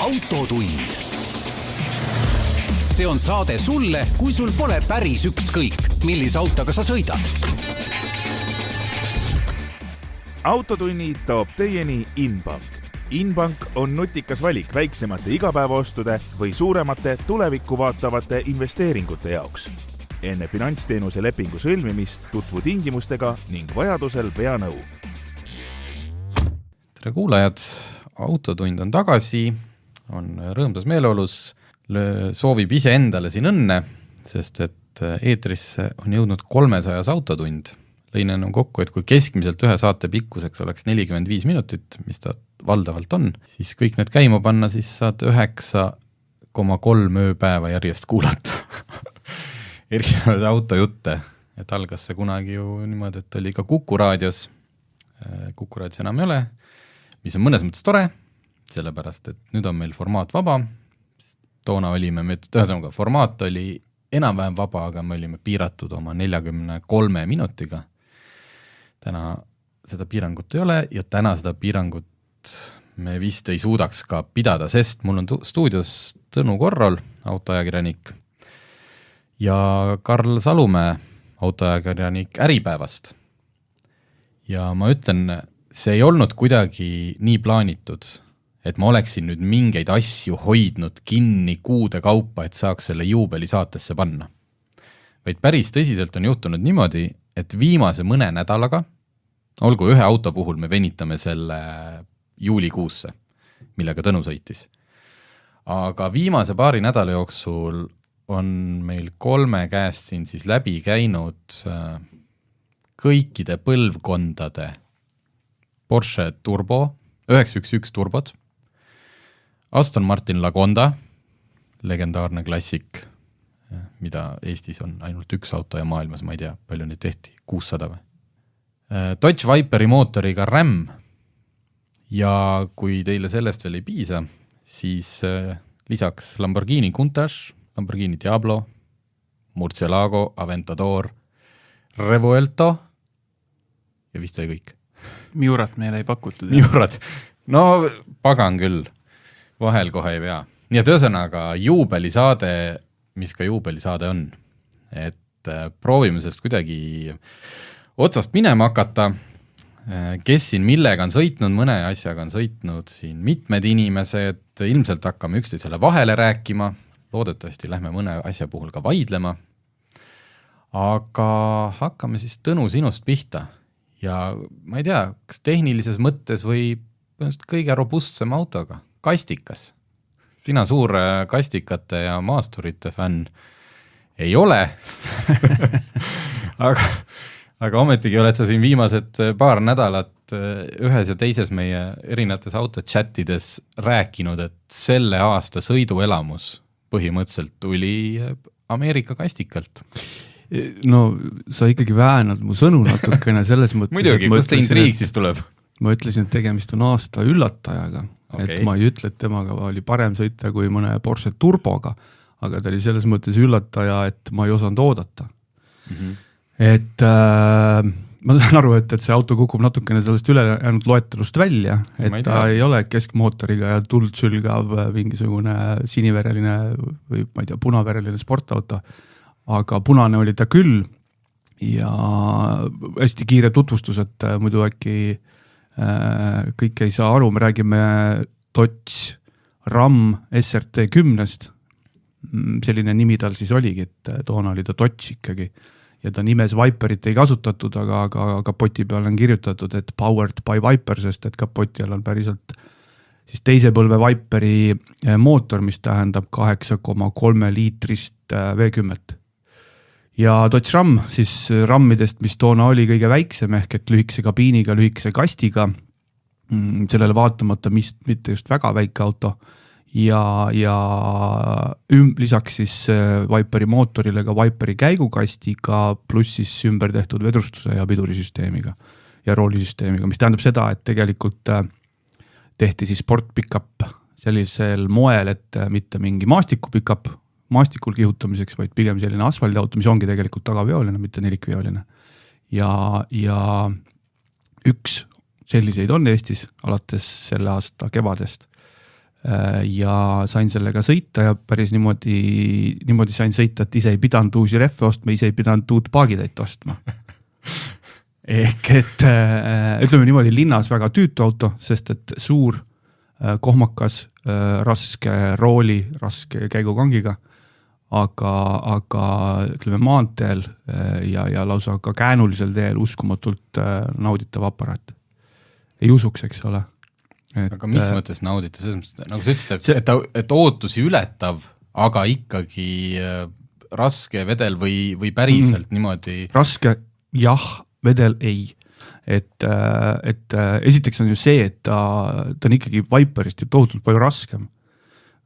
Autotund. See on saade sulle, kui sul pole päris ükskõik, millise autoga sa sõidad. Autotunni toob teieni Inbank. Inbank on nutikas valik väiksemate igapäevaostude või suuremate tulevikku vaatavate investeeringute jaoks. Enne finantsteenuse lepingu sõlmimist tutvu tingimustega ning vajadusel pea nõu. Tere kuulajad, Autotund on tagasi, on rõõmsas meeleolus, soovib ise endale siin õnne, sest et eetrisse on jõudnud 300 autotund. Lõinen on kokku, et kui keskmiselt ühe saate pikkuseks oleks 45 minutit, mis ta valdavalt on, siis kõik need käima panna, siis saate 9,3 ööpäeva järjest kuulata. Erinevad autojutte, et algas see kunagi ju niimoodi, et oli ka Kuku raadios. Kuku raadios enam ei ole, mis on mõnes mõttes tore, sellepärast, et nüüd on meil formaat vaba. Toona olime, ühesõnaga, formaat oli enam-vähem vaba, aga me olime piiratud oma 43 minutiga. Täna seda piirangut ei ole ja täna seda piirangut me vist ei suudaks ka pidada, sest mul on stuudios Tõnu Korrol, autoajakirjanik, ja Karl Salumäe, autoajakirjanik Äripäevast. Ja ma ütlen, see ei olnud kuidagi nii plaanitud, et ma oleksin nüüd mingeid asju hoidnud kinni kuude kaupa, et saaks selle juubeli saatesse panna. Vaid päris tõsiselt on juhtunud niimoodi, et viimase mõne nädalaga, olgu ühe auto puhul me venitame selle juulikuusse, millega Tõnu sõitis. Aga viimase paari nädala jooksul on meil 3 käest siin siis läbi käinud kõikide põlvkondade Porsche Turbo, 911 turbod, Aston Martin Lagonda, legendaarne klassik, mida Eestis on ainult üks auto ja maailmas, ma ei tea, palju neid tehti, 600 või? Dodge Viperi mootoriga Ram ja kui teile sellest veel ei piisa, siis lisaks Lamborghini Countach, Lamborghini Diablo, Murcielago, Aventador, Revuelto ja vist oli kõik. Miurat meile ei pakutud. Miurat, no pagan küll, vahel kohe ei pea. Nii et ühesõnaga juubelisaade, mis ka juubelisaade on, et proovime sellest kuidagi otsast minema hakata, kes siin millega on sõitnud, mõne asjaga on sõitnud siin mitmed inimesed, ilmselt hakkame üksteisele vahele rääkima, loodetavasti lähme mõne asja puhul ka vaidlema, aga hakkame siis Tõnu sinust pihta ja ma ei tea, kas tehnilises mõttes või kõige robustsem autoga, kastikas. Sina suur kastikate ja maasturite fänn ei ole, aga ometigi oled sa siin viimased paar nädalat ühes ja teises meie erinevates autochattides rääkinud, et selle aasta sõiduelamus põhimõtteliselt tuli Ameerika kastikalt. No sa ikkagi väänad mu sõnu natukene selles mõttes. Muidugi, kust see intriig siis tuleb? Ma ütlesin, et tegemist on aasta üllatajaga, okay. Et ma ei ütle, et temaga oli parem sõita kui mõne Porsche Turboga, aga ta oli selles mõttes üllataja, et ma ei osanud oodata. Mm-hmm. Et ma saan aru, et see auto kukub natukene sellest ülejäänud loetelust välja, et ta ei ole keskmootoriga ja tuld sülgav mingisugune sinivereline või ma ei tea, punavereline sportauto, aga punane oli ta küll ja hästi kiire tutvustus, et muidu äkki kõik ei saa aru, me räägime Dodge Ram SRT 10-st, selline nimi tal siis oligi, et toona oli ta Dodge ikkagi. Ja ta nimes Viperit ei kasutatud, aga kapoti peal on kirjutatud, et powered by Viper, sest et kapoti all on päriselt siis teise põlve Viperi mootor, mis tähendab 8,3 liitrist V10. Ja Dodge Ram, siis rammidest, mis toona oli kõige väiksem, ehk et lühikese kabiiniga, lühikese kastiga, sellele vaatamata mitte just väga väike auto, ja lisaks siis Viperi mootorile ka Viperi käigukastiga pluss siis ümber tehtud vedrustuse ja pidurisüsteemiga ja roolisüsteemiga, mis tähendab seda, et tegelikult tehti siis sport pick-up sellisel moel, et mitte mingi maastiku pick-up maastikul kihutamiseks, vaid pigem selline asfaldiauto, mis ongi tegelikult tagaveoline, mitte nelikveoline. Ja üks selliseid on Eestis alates selle aasta kevadest. ja sain sellega sõita ja päris niimoodi sain sõita, et ise ei pidanud uusi rehve ostma, ise ei pidanud uut paagitäit ostma. Ehk et ütleme niimoodi linnas väga tüütu auto, sest et suur, kohmakas, raske rooli, raske käigukangiga, aga ütleme maanteel ja lausa ka käänulisel teel uskumatult nauditav aparaat. Ei usuks, eks ole. Aga mis mõttes nauditav? Nagu sa ütlesid, et ootusi ületav, aga ikkagi raske vedel või päriselt niimoodi? Raske, jah, vedel ei. Et esiteks on ju see, et ta on ikkagi Viperist ju tohutult palju raskem.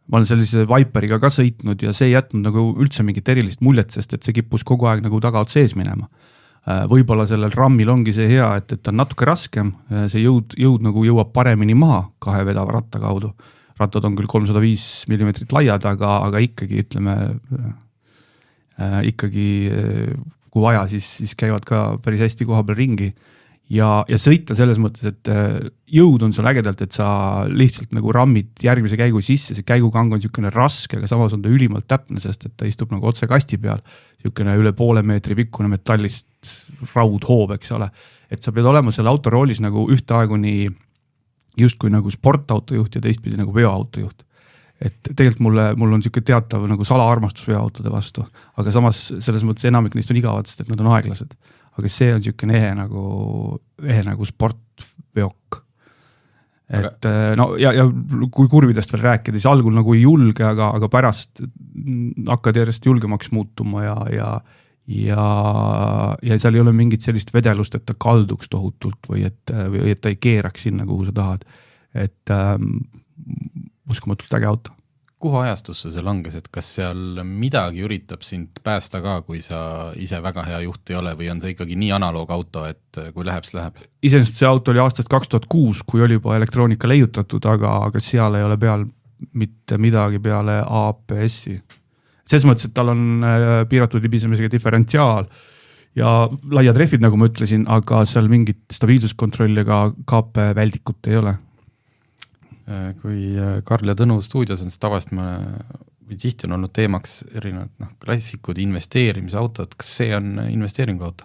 Ma olen sellise Viperiga ka sõitnud ja see ei jätnud nagu üldse mingit erilist muljet, sest et see kippus kogu aeg nagu tagaot sees minema. Võib-olla sellel rammil ongi see hea, et ta on natuke raskem, see jõud nagu jõuab paremini maha 2 vedava ratta kaudu. Rattad on küll 305 mm laiad, aga ikkagi ütleme, kui vaja, siis käivad ka päris hästi koha peal ringi ja sõita selles mõttes, et jõud on sul ägedalt, et sa lihtsalt nagu rammid järgmise käigu sisse, see käigukang on niisugune raske, aga samas on ta ülimalt täpne, sest et ta istub nagu otse kasti peal, niisugune üle 0,5 meetri pikkune metallist raudhoob, eks ole, et sa pead olema selle autoroolis nagu ühtaegu nii justkui nagu sportautojuht ja teistpidi nagu veoautojuht. Et tegelikult mul on niisugune teatav nagu salaarmastus veoautode vastu, aga samas selles mõttes enamik neist on igavad, sest et nad on aeglased. Aga see on niisugune ehe nagu sportveok. Et no ja kui kurvidest veel rääkida, siis algul nagu ei julge, aga pärast hakkad järjest julgemaks muutuma ja seal ei ole mingit sellist vedelust, et ta kalduks tohutult või et ta ei keeraks sinna, kuhu sa tahad. Et uskumatult äge auto. Kuhu ajastusse see langes, et kas seal midagi üritab sind päästa ka, kui sa ise väga hea juht ei ole või on see ikkagi nii analoogauto, et kui läheb, siis läheb? Iseenesest see auto oli aastast 2006, kui oli juba elektroonika leiutatud, aga seal ei ole peal mitte midagi peale APS-i. Selles mõttes, et tal on piiratud libisemisega diferentsiaal ja laiad rehvid, nagu ma ütlesin, aga seal mingit stabiilsuskontrolli ega KP väldikut ei ole. Kui Karl ja Tõnu stuudios on, siis tavaliselt või tihti on olnud teemaks erinevad klassikud, investeerimisautod. Kas see on investeeringuauto?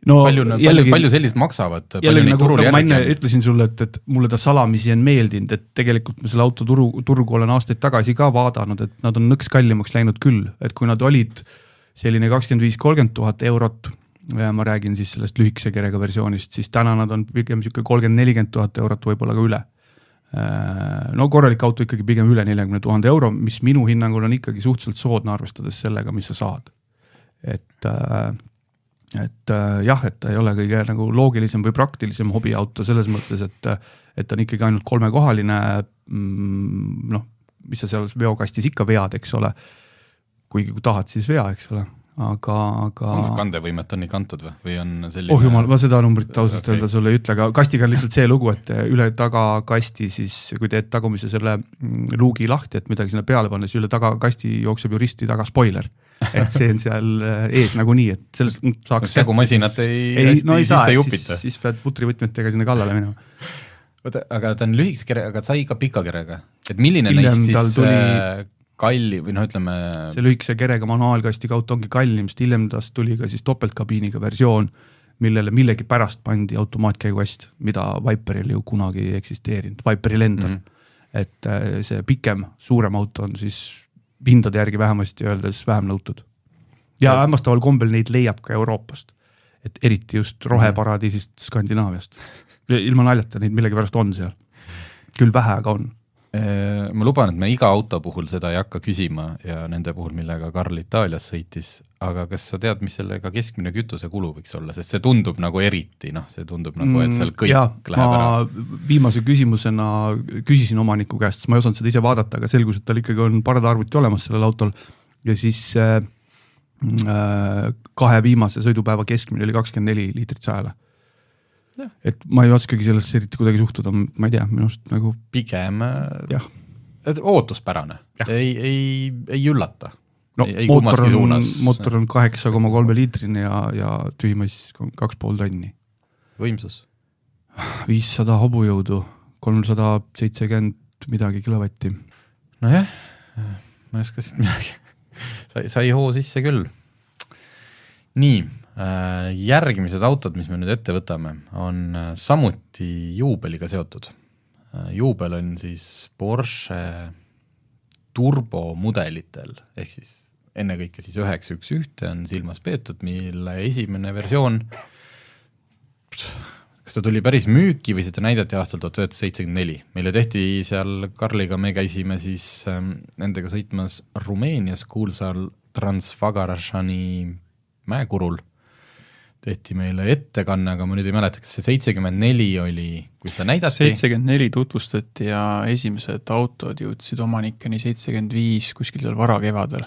No, palju sellist maksavad? Jällegi, nagu ma enne ütlesin sulle, et mulle ta salamisi on meeldinud, et tegelikult ma selle auto turgu olen aastaid tagasi ka vaadanud, et nad on nõks kallimaks läinud küll, et kui nad olid selline 25-30 000 eurot, ja ma räägin siis sellest lühikese kerega versioonist, siis täna nad on pigem 30-40 000 eurot võib-olla ka üle. No korralik auto ikkagi pigem üle 40 000 euro, mis minu hinnangul on ikkagi suhteliselt soodne arvestades sellega, mis sa saad. Et jah, et ta ei ole kõige nagu loogilisem või praktilisem hobiauto selles mõttes, et ta on ikkagi ainult 3-kohaline, mis sa seal veokastis ikka vead, eks ole. Kuigi kui tahad, siis vea, eks ole. Aga kandevõimet on nii kantud või on selline... Jumal, ma seda numbrit ausalt öelda sulle ei ütle, aga kastiga on lihtsalt see lugu, et üle tagakasti siis, kui teed tagumise selle luugi lahti, et midagi sinna peale panna, siis üle tagakasti jookseb juristi taga spoiler. Et see on seal ees nagu nii, et sellest saaks... Kägu masinat ei saa, siis pead putrivõtmetega sinna kallale minema. Aga ta on lühikese kerega, aga sai ka pika kerega. Et milline neist siis... kalli või ütleme... See lühikese kerega manuaalkastiga auto ongi kallim, sest hiljem tast tuli ka siis topeltkabiiniga versioon, millele millegi pärast pandi automaatkäigukast, mida Viperil ju kunagi ei eksisteerinud, Viperil endal. Et see pikem, suurem auto on siis hindade järgi vähemasti öeldes vähem nõutud. Ja hämmastaval kombel neid leiab ka Euroopast, et eriti just roheparadiisist Skandinaaviast. Ilma naljata neid millegi pärast on seal. Küll vähe, aga on. Ma luban, et me iga auto puhul seda ei hakka küsima ja nende puhul, millega Karl Itaalias sõitis, aga kas sa tead, mis sellega keskmine kütuse kulu võiks olla, sest see tundub nagu eriti, see tundub nagu, et seal kõik läheb ära. Viimase küsimusena küsisin omaniku käest, sest ma ei osanud seda ise vaadata, aga selgus, et tal ikkagi on pardaarvuti olemas sellel autol ja siis 2 viimase sõidupäeva keskmine oli 24 liitrit sajale. Et ma ei oskagi sellest eriti kuidagi suhtuda, ma ei tea, minust nagu... Pigem ootuspärane, ei üllata. No, mootor on 8,3 liitrini ja tühimas 2,5 tonni. Võimsus? 500 hobujõudu, 370 midagi kilovatti. Nojah, ma ei oska siit midagi. Sai hoo sisse küll. Nii, järgmised autod, mis me nüüd ette võtame, on samuti juubeliga seotud. Juubel on siis Porsche turbomudelitel, ehk siis ennekõike siis 911 on silmas peetud, mille esimene versioon, kas ta tuli päris müüki või seda näidati aastal 1974. Meile tehti seal Karliga, me käisime siis nendega sõitmas Rumeenias kuulsal Transfagarashani mäekurul. Tehti meile ettekanne, aga ma nüüd ei mäleta, kas see 74 oli, kui seda näidati. 74 tutvustati ja esimesed autod jõudsid omanikeni 75 kuskil seal varakevadel.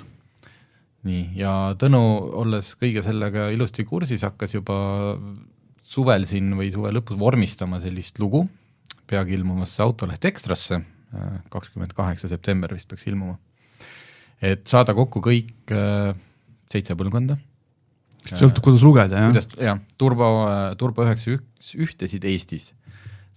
Nii, ja Tõnu, olles kõige sellega ilusti kursis, hakkas juba suvel siin või suve lõpus vormistama sellist lugu, peagi ilmumasse Autoleht Ekstrasse, 28. september vist peaks ilmuma, et saada kokku kõik 7 põlvkonda. Sõltub, kuidas lugeda, jah? Jah, turbo 911-sid Eestis.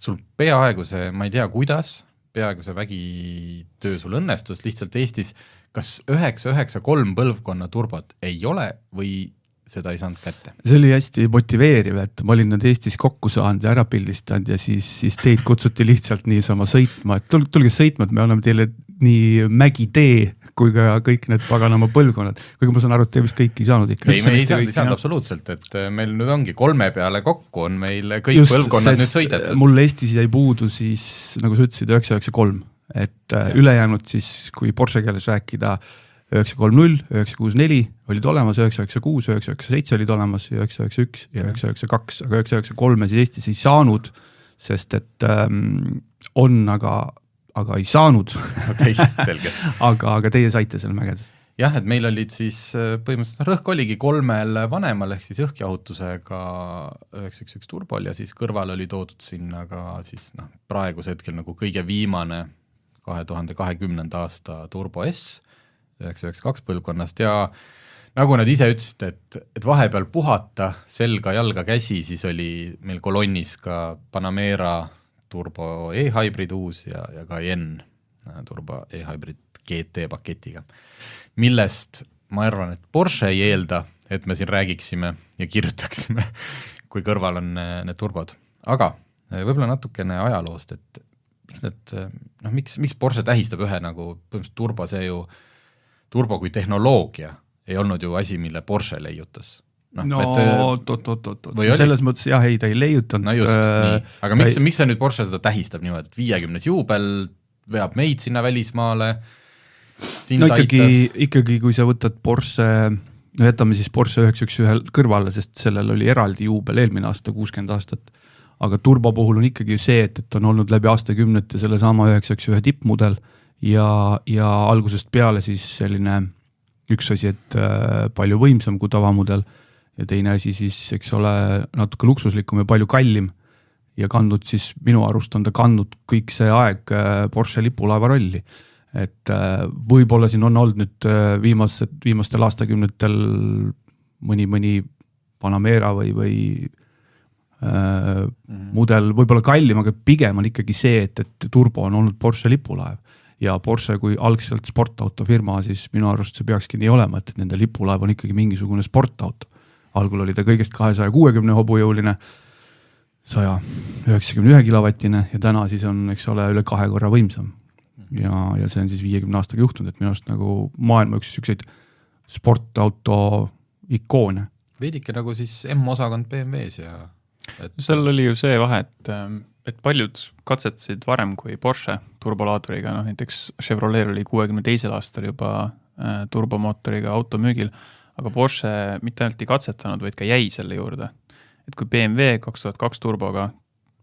Sul peaaegu see, ma ei tea kuidas, peaaegu see vägitöö sul õnnestus lihtsalt Eestis, kas 993 põlvkonna turbot ei ole või seda ei saanud kätte? See oli hästi motiveeriv, et ma olin nad Eestis kokku saanud ja ära pildistanud ja siis teid kutsuti lihtsalt niisama sõitma, et tulge sõitma, et me anname teile nii mägitee kui ka kõik need paganama põlvkonnad. Kuigi ma saan aru, et te vist kõik ei saanud ikka. Ei, me ei saanud absoluutselt, et meil nüüd ongi 3 peale kokku on meil kõik just, põlvkonnad nüüd sõidetud. Mul Eestis jäi puudu siis, nagu sa ütlesid, 993, et ülejäänud siis, kui Porsche keeles rääkida, 930, 964 olid olemas, 996, 997 olid olemas, 991 ja 992, aga 993 siis Eestis ei saanud, sest et on, aga ei saanud. Okay, selge. aga teie saite selle mäged. Jah, et meil olid siis põhimõtteliselt rõhk oligi 3 vanemal ehk siis õhkjahutusega 911 turbol ja siis kõrval oli toodud sinna ka siis praeguse hetkel nagu kõige viimane 2020. aasta Turbo S 992 põlvkonnast ja nagu nad ise ütlesid, et vahepeal puhata selga, jalga, käsi, siis oli meil kolonnis ka Panamera Turbo e-hybrid uus ja Cayenne Turbo e-hybrid GT paketiga, millest ma arvan, et Porsche ei eelda, et me siin räägiksime ja kirjutaksime, kui kõrval on need turbod. Aga võib-olla natukene ajaloost, et miks Porsche tähistab ühe nagu turbo, see ju turbo kui tehnoloogia ei olnud ju asi, mille Porsche leiutas. Selles mõttes jah, ei, ta ei leiutanud. No just, nii. Aga miks see nüüd Porsche seda tähistab niimoodi, et 50. juubel veab meid sinna välismaale? No ikkagi, kui sa võtad Porsche, jätame siis Porsche 911 kõrvale, sest sellel oli eraldi juubel eelmine aasta, 60 aastat. Aga turbo puhul on ikkagi see, et on olnud läbi aastakümnete selle sama 911 tippmudel ja algusest peale siis selline üks asi, et palju võimsam kui tavamudel ja teine asi siis, eks ole, natuke luksuslikum ja palju kallim ja kandnud siis, minu arust on ta kandnud kõik see aeg Porsche lipulaeva rolli. Et võib-olla siin on olnud nüüd viimastel aastakümnetel mõni Panamera või mudel võib-olla kallim, aga pigem on ikkagi see, et turbo on olnud Porsche lipulaev. Ja Porsche kui algselt sportautofirma, siis minu arust see peakski nii olema, et nende lipulaev on ikkagi mingisugune sportauto. Algul oli ta kõigest 260 hobujõuline, 191 kilovatine ja täna siis on, eks ole, üle 2 korra võimsam. Ja see on siis 50 aastaga juhtunud, et minu arust nagu maailma üks selliseid sportauto ikoone. Veidike nagu siis M-osakond BMW-s ja... Seal oli ju see vahe, et paljud katsetasid varem kui Porsche turbolaaduriga, näiteks Chevrolet oli 62. aastal juba turbomootoriga automüügil, aga Porsche mitte ainult ei katsetanud, vaid ka jäi selle juurde. Et kui BMW 2002 turboga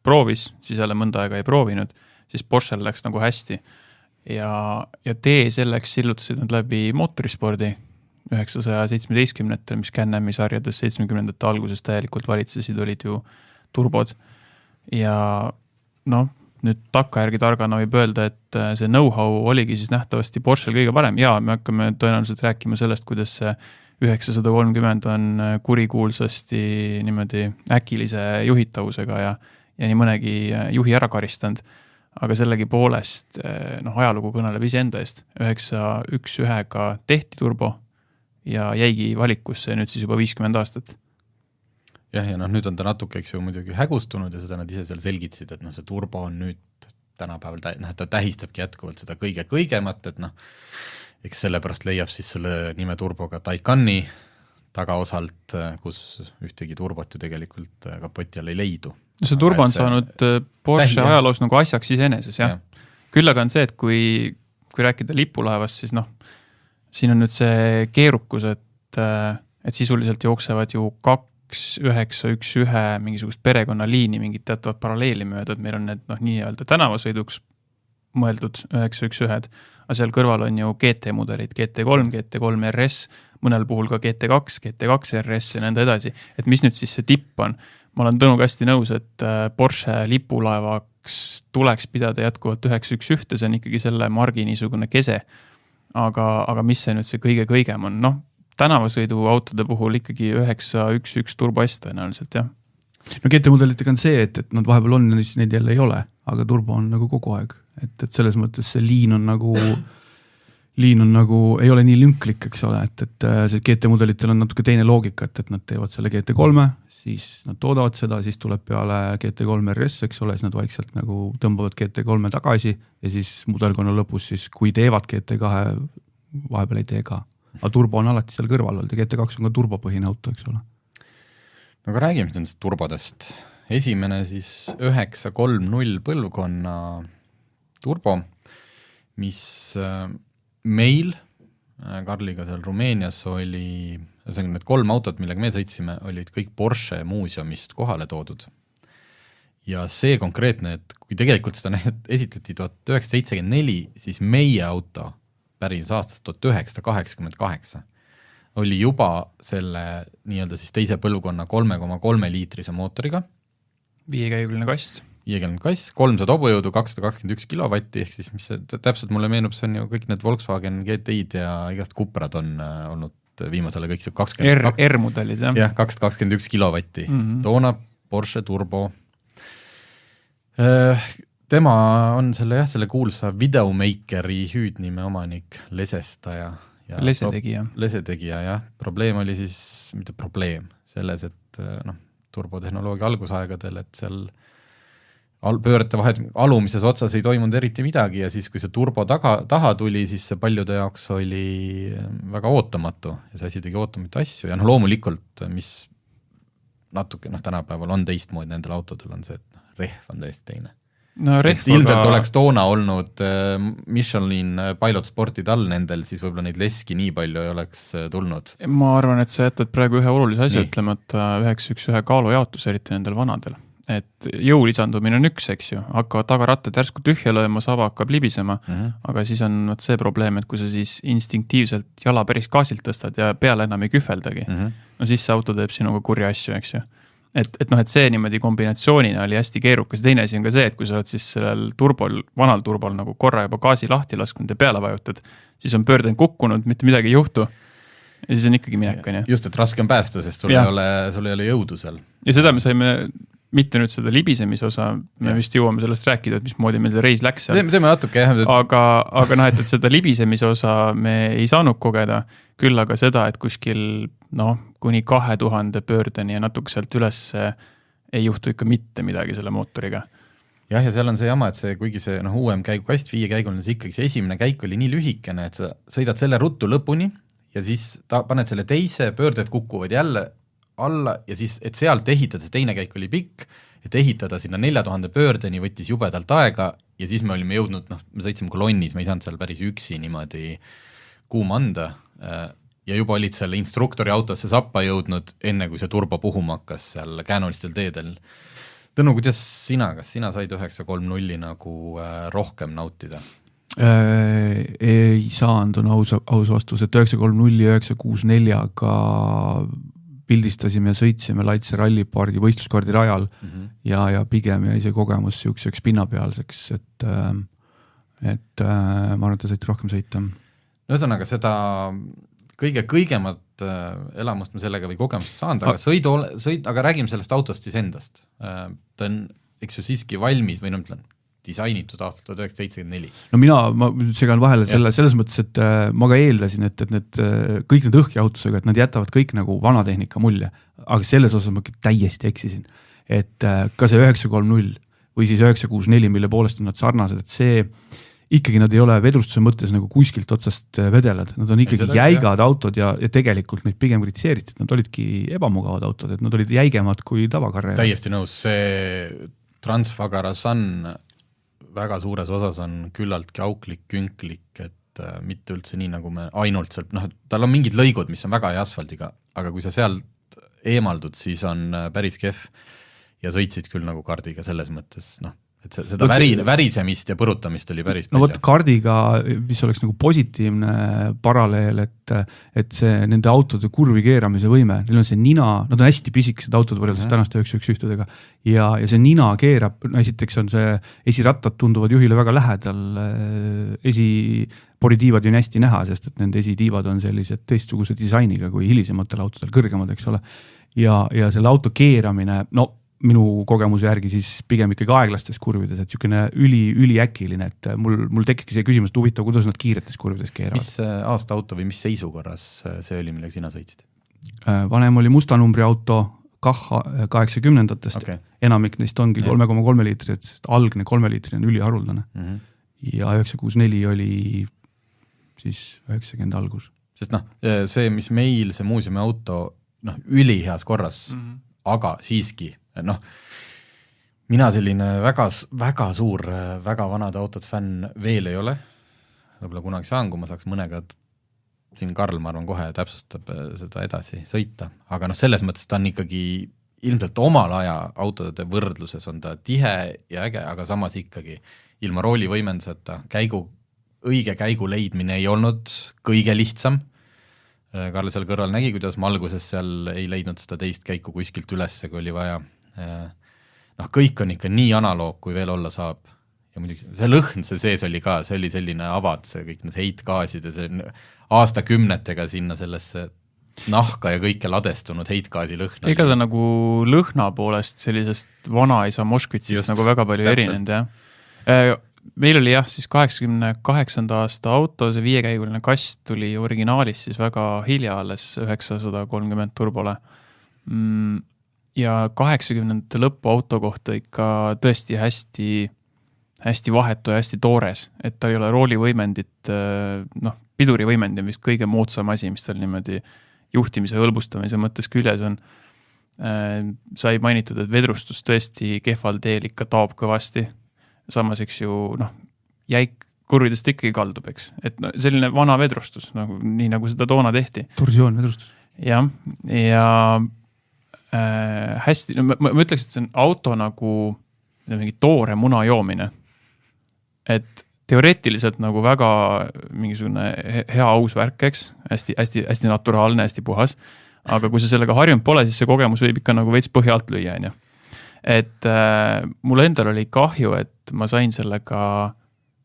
proovis, siis jälle mõnda aega ei proovinud, siis Porsche läks nagu hästi. Ja tee selleks sillutasid nad läbi mootorispordi 917, mis Can-Ami sarjades 70. alguses täielikult valitsesid, olid ju turbod. Ja nüüd takkajärgi targana võib öelda, et see know-how oligi siis nähtavasti Porschel kõige parem. Ja me hakkame tõenäoliselt rääkima sellest, kuidas see 930 on kurikuulsasti niimoodi äkilise juhitavusega ja nii mõnegi juhi ära karistanud. aga sellegi poolest ajalugu kõneleb iseenda eest. 911-ga tehti turbo ja jäigi valikusse nüüd siis juba 50 aastat. Jah, ja nüüd on ta natuke, eks ju, muidugi hägustunud ja seda nad ise seal selgitasid, et see turbo on nüüd tänapäeval, ta tähistabki jätkuvalt seda kõigemat, et eks sellepärast leiab siis selle nime turboga Taycani tagaosalt, kus ühtegi turbot ju tegelikult kapoti all ei leidu. See turbo on saanud Porsche ajaloos nagu asjaks iseeneses, jah. Küll aga on see, et kui rääkida lipulaevast, siis siin on nüüd see keerukus, et sisuliselt jooksevad ju 911 mingisugust perekonnaliini, mingid teatavad paralleeli mööda, et meil on need nii-öelda tänavasõiduks mõeldud 911, aga seal kõrval on ju GT-mudelid, GT3, GT3 RS, mõnel puhul ka GT2, GT2 RS ja nõnda edasi. Et mis nüüd siis see tipp on? Ma olen Tõnuga hästi nõus, et Porsche lipulaevaks tuleks pidada jätkuvalt 911, see on ikkagi selle margi niisugune kese. Aga mis see nüüd see kõige-kõigem on? Tänavasõiduautode puhul ikkagi 911 Turbo S tõenäoliselt, jah. No GT-mudelitega on see, et nad vahepeal on, siis neid jälle ei ole, aga turbo on nagu kogu aeg. Et selles mõttes see liin on nagu, ei ole nii lünklik, eks ole, et see GT-mudelitel on natuke teine loogika, et nad teevad selle GT3, siis nad toodavad seda, siis tuleb peale GT3 RS, eks ole, siis nad vaikselt nagu tõmbavad GT3 tagasi ja siis mudelkonna lõpus siis, kui teevad GT2, vahepeal ei tee ka. Aga turbo on alati seal kõrval olnud ja GT2 on ka turbopõhine auto, eks ole. No aga räägime nendest turbodest. Esimene siis 930 põlvkonna turbo, mis meil Karliga seal Rumeenias oli, need 3 autot, millega me sõitsime, olid kõik Porsche muuseumist kohale toodud. Ja see konkreetne, et kui tegelikult seda esitleti 1974, siis meie auto päris aastast 1988 oli juba selle nii-öelda siis teise põlvkonna 3,3 liitrise mootoriga. 5-käiguline kast. 5-käiguline kass, 300 hobujõudu, 221 kilovatti, ehk siis mis see täpselt mulle meenub, see on ju kõik need Volkswagen GTI-d ja igast Cuprad on olnud viimasele kõik 20... R-mudelid, jah. Jah, 221 kilovatti. Toona Porsche Turbo. Tema on selle kuulsa Videomakeri hüüdnime omanik, lesestaja. Ja lesetegija, jah. Probleem oli siis, mitte probleem, selles, et turbotehnoloogia algusaegadel, et seal pöörete vahet alumises otsas ei toimunud eriti midagi ja siis, kui see turbo taha tuli, siis see paljude jaoks oli väga ootamatu ja see asi tegi ootamatu asju ja loomulikult, mis natuke tänapäeval on teistmoodi nendel autodel, on see, et rehv on täiesti teine. Ilmselt oleks toona olnud Michelin Pilot Sportid all nendel, siis võib-olla neid leski nii palju ei oleks tulnud. Ma arvan, et sa jätad praegu ühe olulise asja ütlemata 911 kaalujaotus, eriti nendel vanadel. Et jõulisandumine on üks, eks ju, hakkavad tagarattad järsku tühja lööma, saba hakkab libisema, aga siis on see probleem, et kui sa siis instinktiivselt jala päris gaasilt tõstad ja peale enam ei kühveldagi, no siis see auto teeb sinuga kurja asju, eks ju. Et see niimoodi kombinatsioonina oli hästi keerukas. Teine asi on ka see, et kui sa oled siis sellel vanal turbol nagu korra juba gaasi lahti lasknud ja peale vajutad, siis on pöörden kukkunud, mitte midagi ei juhtu. Ja siis on ikkagi minek, on ju. Just, et raske on päästa, sest sul ei ole jõudu seal. Ja seda me saime mitte nüüd seda libisemise osa, me vist jõuame sellest rääkida, et mismoodi meil see reis läks seal. Teeme natuke, jah. Aga et seda libisemise osa me ei saanud kogeda, küll aga seda, et kuskil kuni 2000 pöördeni ja natuke sealt üles ei juhtu ikka mitte midagi selle mootoriga. Jah, ja seal on see jama, et kuigi see uuem käigukast, 5-käiguline, see ikkagi see esimene käik oli nii lühikene, et sa sõidad selle ruttu lõpuni ja siis paned selle teise, pöörded kukuvad jälle alla ja siis, et sealt ehitada, see teine käik oli pikk, et ehitada sinna 4000 pöördeni võttis jubedalt aega ja siis me olime jõudnud, me sõitsime kolonnis, me ei saanud seal päris üksi niimoodi kuuma anda ja juba olid seal instruktori autosse sappa jõudnud, enne kui see turbo puhuma hakkas seal käänulistel teedel. Tõnu, kuidas kas sina said 930 nagu rohkem nautida? Ei saanud, on aus vastus, et 930 ja 964-ga pildistasime ja sõitsime Laitse rallipargi võistluskaardi rajal ja pigem jäi see kogemus siukseks pinnapealseks, et ma arvan, et ta saite rohkem sõita. Ühesõnaga, seda kõigemat elamust me sellega või kogemust saanud, aga räägime sellest autost siis endast. Ta on, eks ju, siiski valmis või ütlen, disainitud aastal 1974. No ma segan vahele selles mõttes, et ma ka eeldasin, et need kõik need õhkjahutusega, et nad jätavad kõik nagu vanatehnika mulje, aga selles osas ma täiesti eksisin. Et ka see 930 või siis 964, mille poolest on nad sarnased, et see ikkagi nad ei ole vedrustuse mõttes nagu kuskilt otsast vedelad, nad on ikkagi jäigad autod ja tegelikult neid pigem kritiseeriti, et nad olidki ebamugavad autod, et nad olid jäigemad kui tavakarre. Täiesti nõus, see Transfagara Sun väga suures osas on küllaltki auklik, künklik, et mitte üldse nii, nagu me ainult sealt, tal on mingid lõigud, mis on väga hea asfaldiga, aga kui sa sealt eemaldud, siis on päris kehv ja sõitsid küll nagu kardiga selles mõttes, et seda värisemist ja põrutamist oli päris palju. No võt kardiga, mis oleks nagu positiivne paralleel, et see nende autode kurvi keeramise võime, neil on see nina, nad on hästi pisikesed autod võrreldes tänaste 911-dega ja see nina keerab, esiteks on see esirattad tunduvad juhile väga lähedal, esiporidiivad on hästi näha, sest et nende esitiivad on sellised teistsuguse disainiga kui hilisematel autodel kõrgemad, eks ole. Ja selle auto keeramine, minu kogemuse järgi siis pigem ikkagi aeglastes kurvides, et niisugune üliäkiline, et mul tekkiski see küsimus, et huvitav, kuidas nad kiiretes kurvides keeravad. Mis aasta auto või mis seisukorras see oli, millega sina sõitsid? Vanem oli mustanumbri auto 80-ndatest, okay. Enamik neist ongi 3,3 liitrit, sest algne 3 liitri on üliharuldane. Ja 964 oli siis 90 algus. Sest see, mis meil, see muuseumi auto, üliheas korras, aga siiski, mina selline väga, väga suur, väga vanad autod fänn veel ei ole. Võib-olla kunagi saan, kui ma saaks mõnega, siin Karl, ma arvan, kohe täpsustab seda edasi sõita. Aga selles mõttes ta on ikkagi ilmselt omal aja autode võrdluses on ta tihe ja äge, aga samas ikkagi ilma roolivõimenduseta õige käigu leidmine ei olnud kõige lihtsam. Karl seal kõrval nägi, kuidas ma alguses seal ei leidnud seda teist käiku kuskilt ülesse, kui oli vaja. Kõik on ikka nii analoog, kui veel olla saab. Ja muidugi see lõhn, see sees oli ka, see oli selline avad, see kõik need heitgaasid ja see aastakümnetega sinna sellesse nahka ja kõike ladestunud heitgaasi lõhna. Ega ta nagu lõhna poolest sellisest vanaisa Moskvitsist nagu väga palju erinenud, jah. Meil oli siis 88. aasta auto, see 5-käiguline kast tuli originaalis siis väga hilja alles 930 turbole. Ja 80. lõppu auto kohta ikka tõesti hästi vahetu ja hästi toores, et ta ei ole roolivõimendit, pidurivõimend on vist kõige moodsam asi, mis tal niimoodi juhtimise hõlbustamise mõttes küljes on. Sai mainitud, et vedrustus tõesti kehval teel ikka taob kõvasti. Samas, eks ju, jäik kurvidest ikkagi kaldub, eks. Et selline vana vedrustus, nii nagu seda toona tehti. Torsioon vedrustus. Ja hästi, ma ütleks, et see on auto nagu mingi toore muna joomine. Et teoreetiliselt nagu väga mingisugune hea aus värk, eks, hästi naturaalne, hästi puhas, aga kui sa sellega harjunud pole, siis see kogemus võib ikka nagu veits põhja alt lüüa, on ju. Et mul endal oli kahju, et ma sain sellega,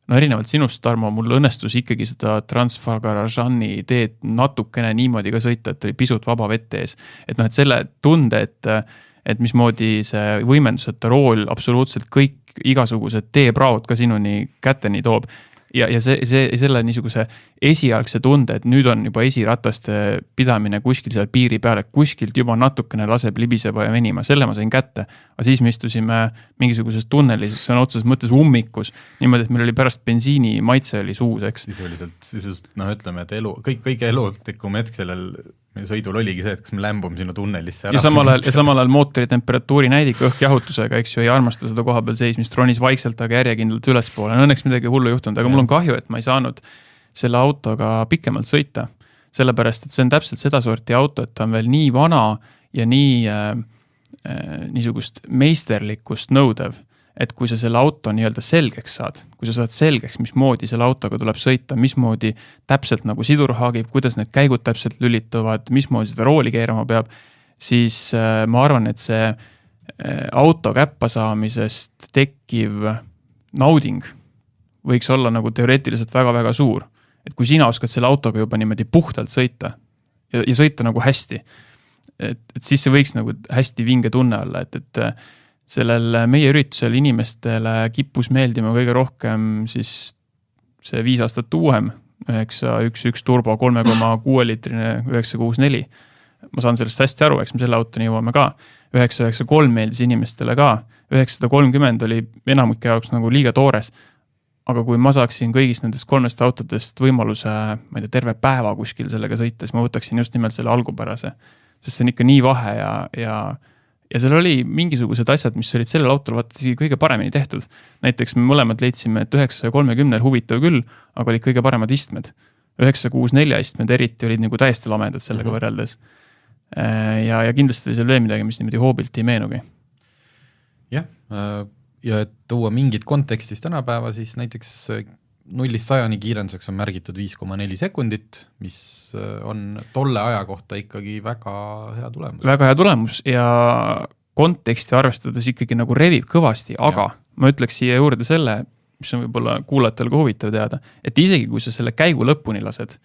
erinevalt sinust, Tarmo, mul õnnestus ikkagi seda Transfagara Sunni ideed natukene niimoodi ka sõita, et oli pisut vaba vette ees. Et selle tunde, et mismoodi see võimenduseta rool absoluutselt kõik igasugused teepraod ka sinuni käteni toob. Ja selle niisuguse esialgse tunde, et nüüd on juba esirataste pidamine kuskil seal piiri peale, kuskilt juba natukene laseb libiseba ja venima, selle ma sain kätte. Aga siis me istusime mingisuguses tunnelis, see on otseses mõttes ummikus, niimoodi, et meil oli pärast bensiini maitse oli suus, eks. Sisuliselt, ütleme, et kõige elultikum hetk sellel sõidul oligi see, et kas me lämbume sinna tunnelisse ära. Ja samal ajal mootori temperatuuri näidiku õhkjahutusega, eks ju, ei armasta seda koha peal seismist, ronis vaikselt, aga järjekindlalt ülespoole. Õnneks midagi hullu juhtunud, aga mul on kahju, et ma ei saanud selle autoga pikemalt sõita. Sellepärast, et see on täpselt seda sorti auto, et ta on veel nii vana ja niisugust meisterlikkust nõudev, et kui sa selle auto nii-öelda selgeks saad, kui sa saad selgeks, mismoodi selle autoga tuleb sõita, mismoodi täpselt nagu sidur haagib, kuidas need käigud täpselt lülituvad, mismoodi seda rooli keerama peab, siis ma arvan, et see auto käppasaamisest tekkiv nauding võiks olla nagu teoreetiliselt väga-väga suur. Et kui sina oskad selle autoga juba niimoodi puhtalt sõita ja sõita nagu hästi, et siis see võiks nagu hästi vinge tunne olla, et sellel meie üritusel inimestele kippus meeldima kõige rohkem siis see 5 aastat uuem 911 turbo 3,6 liitrine 964. Ma saan sellest hästi aru, eks me selle autoni jõuame ka. 993 meeldis inimestele ka. 930 oli enamike jaoks nagu liiga toores. Aga kui ma saaksin kõigist nendest 3 autodest võimaluse, ma ei tea, terve päeva kuskil sellega sõita, siis ma võtaksin just nimelt selle algupärase. Sest see on ikka nii vahe ja seal oli mingisugused asjad, mis olid sellel autol vaata isegi kõige paremini tehtud. Näiteks me mõlemad leidsime, et 930 huvitav küll, aga olid kõige paremad istmed. 964 istmed eriti olid nagu täiesti lamedad sellega võrreldes. Ja kindlasti oli seal veel midagi, mis niimoodi hoobilt ei meenugi. Jah, ja et tuua mingit kontekstis tänapäeva, siis näiteks 0-100 kiirenduseks on märgitud 5,4 sekundit, mis on tolle aja kohta ikkagi väga hea tulemus. Väga hea tulemus ja konteksti arvestades ikkagi nagu revib kõvasti, aga ma ütleks siia juurde selle, mis on võib-olla kuulajatel ka huvitav teada, et isegi kui sa selle käigu lõpuni lased,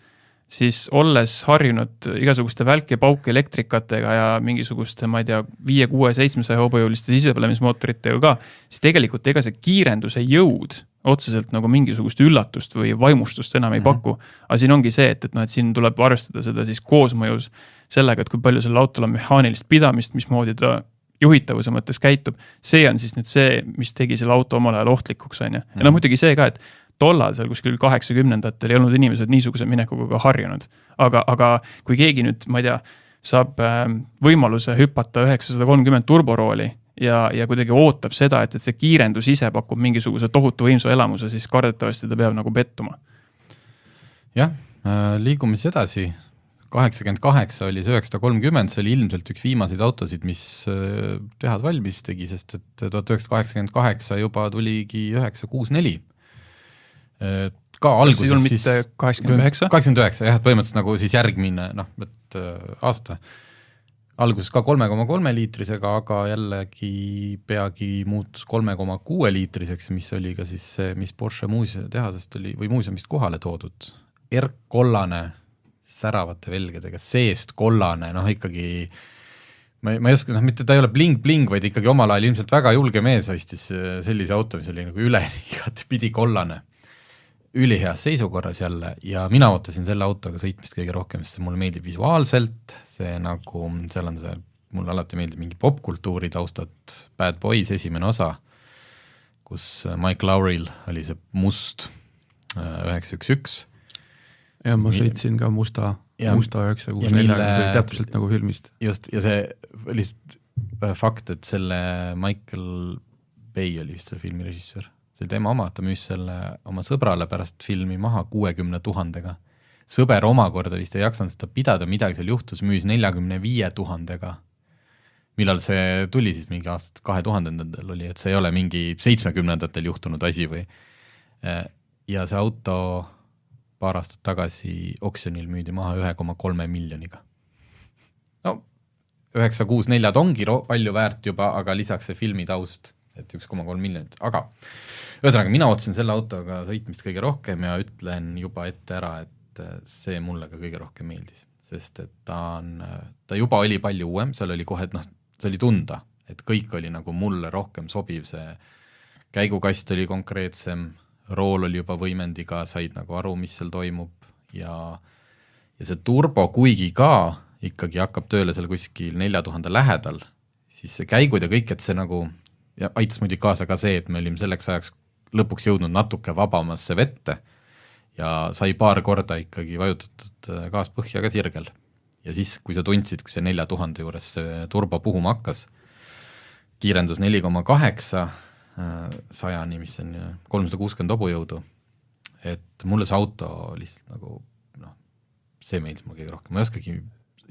siis olles harjunud igasuguste välke pauke elektrikatega ja mingisuguste, ma ei tea, 5, 6, 700 hobujõuliste sisepõlemismootoritega ka, siis tegelikult ega see kiirenduse jõud otseselt nagu mingisugust üllatust või vaimustust enam ei paku. Aga siin ongi see, et siin tuleb arvestada seda siis koosmõjus sellega, et kui palju selle autol on mehaanilist pidamist, mismoodi ta juhitavuse mõttes käitub. See on siis nüüd see, mis tegi selle auto omal ajal ohtlikuks. Ja muidugi see ka, et tollal seal kuskil 80-ndatel ei olnud inimesed niisuguse minekuga ka harjunud. Aga kui keegi nüüd, ma ei tea, saab võimaluse hüpata 930 turborooli ja kuidagi ootab seda, et see kiirendus ise pakub mingisuguse tohutu võimsu elamuse, siis kardetavasti ta peab nagu pettuma. Jah, liigume siis edasi. 88 oli see 930, see oli ilmselt üks viimaseid autosid, mis tehas valmis tegi, sest et 1988 juba tuligi 964. Ka alguses siis... mitte 89? 89, jah, põhimõtteliselt nagu siis järgmine aasta. Alguses ka 3,3 liitrisega, aga jällegi peagi muutus 3,6 liitriseks, mis oli ka siis see, mis Porsche tehasest oli või muuseumist kohale toodud. Erkkollane, säravate velgedega, seest kollane, ikkagi ma ei oska, mitte ta ei ole bling-bling, vaid ikkagi omal ajal ilmselt väga julge mees ostis sellise auto, mis oli nagu üleni igatepidi kollane. Üliheas seisukorras jälle ja mina ootasin selle autoga sõitmist kõige rohkem, sest mulle meeldib visuaalselt, see nagu, seal on see, mulle alati meeldib mingi popkultuuri taustat, Bad Boys esimene osa, kus Mike Lowry'l oli see must 911. Ja ma sõitsin ka musta 964, see oli täpselt nagu filmist. Just, ja see lihtsalt fakt, et selle Michael Bay oli vist selle filmi režissöör. See tema oma, ta müüs selle oma sõbrale pärast filmi maha 60 000-ga. Sõber omakorda vist ei jaksanud seda pidada, midagi seal juhtus, müüs 45 000-ga. Millal see tuli siis mingi aastat 2000-ndatel oli, et see ei ole mingi 70-ndatel juhtunud asi või. Ja see auto paar aastat tagasi oksjonil müüdi maha 1,3 miljoniga. No, 964 ongi palju väärt juba, aga lisaks see filmi taust, et 1,3 miljonit, aga ühesõnaga, mina ootasin selle autoga sõitmist kõige rohkem ja ütlen juba ette ära, et see mulle ka kõige rohkem meeldis, sest et ta juba oli palju uuem, seal oli kohe, see oli tunda, et kõik oli nagu mulle rohkem sobiv, see käigukast oli konkreetsem, rool oli juba võimendiga, said nagu aru, mis seal toimub ja see turbo, kuigi ka ikkagi hakkab tööle seal kuskil 4000 lähedal, siis see käigud ja kõik, et see nagu ja aitas muidugi kaasa ka see, et me olime selleks ajaks lõpuks jõudnud natuke vabamasse vette ja sai paar korda ikkagi vajutatud gaaspõhja ka sirgel. Ja siis, kui sa tundsid, kui see 4000 juures see turbo puhuma hakkas, kiirendus 4,8 100-ni, mis on 360 hobujõudu, et mulle see auto lihtsalt nagu, see meeldis ma kõige rohkem, ma ei oskagi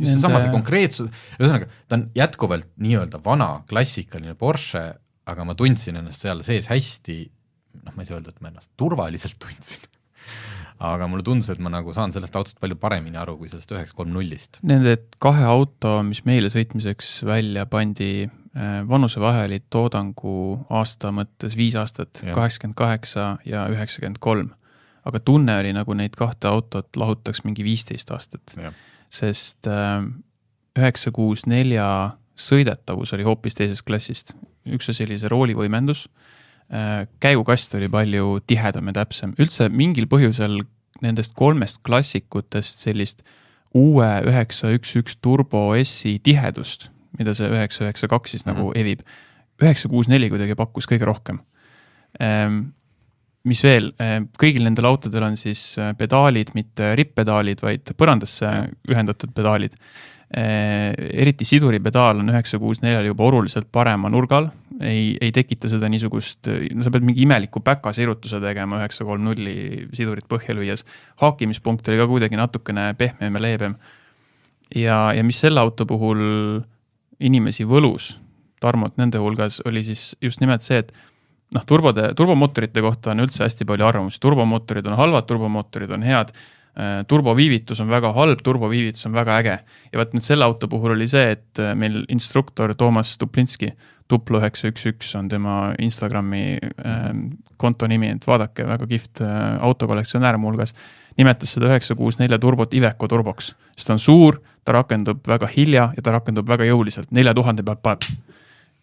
just sama see konkreetsus, ühesõnaga, ta on jätkuvalt nii-öelda vana, klassikaline Porsche, aga ma tundsin ennast seal sees hästi, ma ei saa öelda, et ma ennast turvaliselt tundsin, aga mulle tundus, et ma nagu saan sellest autost palju paremini aru kui sellest 930-st. Nende 2 auto, mis meile sõitmiseks välja pandi, vanusevahe oli toodangu aasta mõttes 5 aastat, 88 ja 93. Aga tunne oli nagu neid 2 autot lahutaks mingi 15 aastat. Sest 964 sõidetavus oli hoopis teisest klassist. üks asi oli see roolivõimendus, käigukast oli palju tihedam ja täpsem. Üldse mingil põhjusel nendest 3 klassikutest sellist uue 911 Turbo S-i tihedust, mida see 992 siis nagu evib, 964 kuidagi pakkus kõige rohkem. Mis veel, kõigil nendel autodel on siis pedaalid, mitte rippedaalid, vaid põrandasse ühendatud pedaalid. Eriti siduripedaal on 964 juba oluliselt parema nurgal, ei tekita seda niisugust, sa pead mingi imeliku päkasirutuse tegema 930 sidurit põhja lüües. Haakimispunkt oli ka kuidagi natukene pehmem ja leebem. Ja mis selle auto puhul inimesi võlus, Tarmot nende hulgas, oli siis just nimelt see, et turbomootorite kohta on üldse hästi palju arvamusi. Turbomootorid on halvad, turbomootorid on head, turboviivitus on väga halb, turboviivitus on väga äge. Ja vaat nüüd selle auto puhul oli see, et meil instruktor Toomas Tuplinski, Tuplo 911 on tema Instagrami konto nimi, et vaadake, väga kihvt autokollektsionäär muuhulgas, nimetas seda 964 turbot Iveco turboks, sest ta on suur, ta rakendub väga hilja ja ta rakendub väga jõuliselt, 4000 pealt paneb.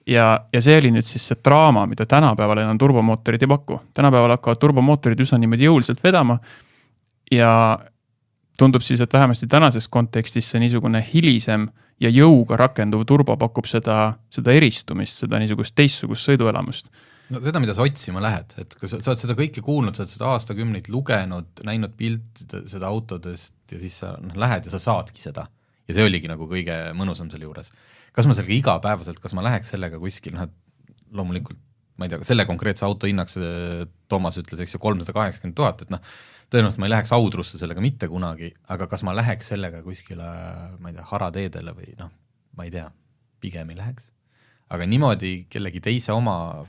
Ja see oli nüüd siis see draama, mida tänapäeval enam turbomootorid ei paku. Tänapäeval hakkavad turbomootorid üsna niimoodi jõuliselt vedama ja tundub siis, et vähemasti tänases kontekstis see niisugune hilisem ja jõuga rakenduv turbo pakub seda eristumist, seda niisugust teistsugust sõiduelamust. No seda, mida sa otsima lähed, et kui sa oled seda kõike kuulnud, sa oled seda aastakümneid lugenud, näinud pilti seda autodest ja siis sa lähed ja sa saadki seda. Ja see oligi nagu kõige mõnusam selle juures. Kas ma sellega igapäevaselt, kas ma läheks sellega kuskil, loomulikult, ma ei tea, selle konkreetse auto hinnaks Toomas ütles, eks ju, 380 000, et tõenäoliselt ma ei läheks audrusse sellega mitte kunagi, aga kas ma läheks sellega kuskile, ma ei tea, harateedele või ma ei tea, pigem ei läheks. Aga niimoodi kellegi teise oma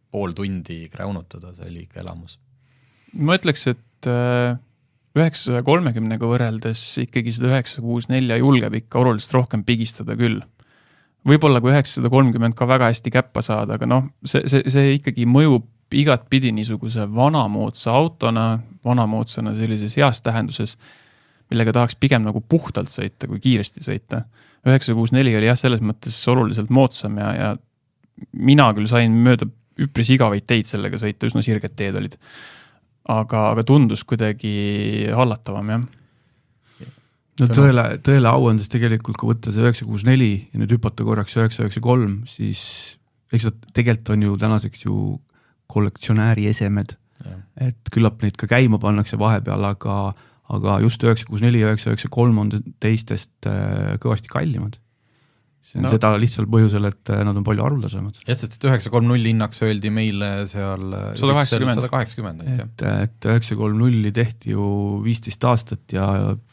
pool tundi kräunutada, see oli ikka elamus. Ma ütleks, et 930-ga võrreldes ikkagi seda 964 julgeb ikka oluliselt rohkem pigistada küll. Võib-olla kui 930 ka väga hästi käppa saada, aga see ikkagi mõjub igat pidi niisuguse vanamoodsa autona, vanamoodsana sellises heas tähenduses, millega tahaks pigem nagu puhtalt sõita, kui kiiresti sõita. 964 oli selles mõttes oluliselt moodsam ja mina küll sain mööda üpris igavaid teid sellega sõita, üsna sirged teed olid. Aga tundus kuidagi hallatavam, jah. No tõele auandes tegelikult, kui võtta see 964 ja nüüd hüpata korraks 993, siis eks tegelikult on ju tänaseks ju kollektsionääri esemed, et küllap neid ka käima pannakse vahepeal, aga just 964 ja 993 on teistest kõvasti kallimad. See on seda lihtsalt põhjusel, et nad on palju arvulasemad. Sest 930 hinnaks öeldi meile seal 180. Et 930 tehti ju 15 aastat ja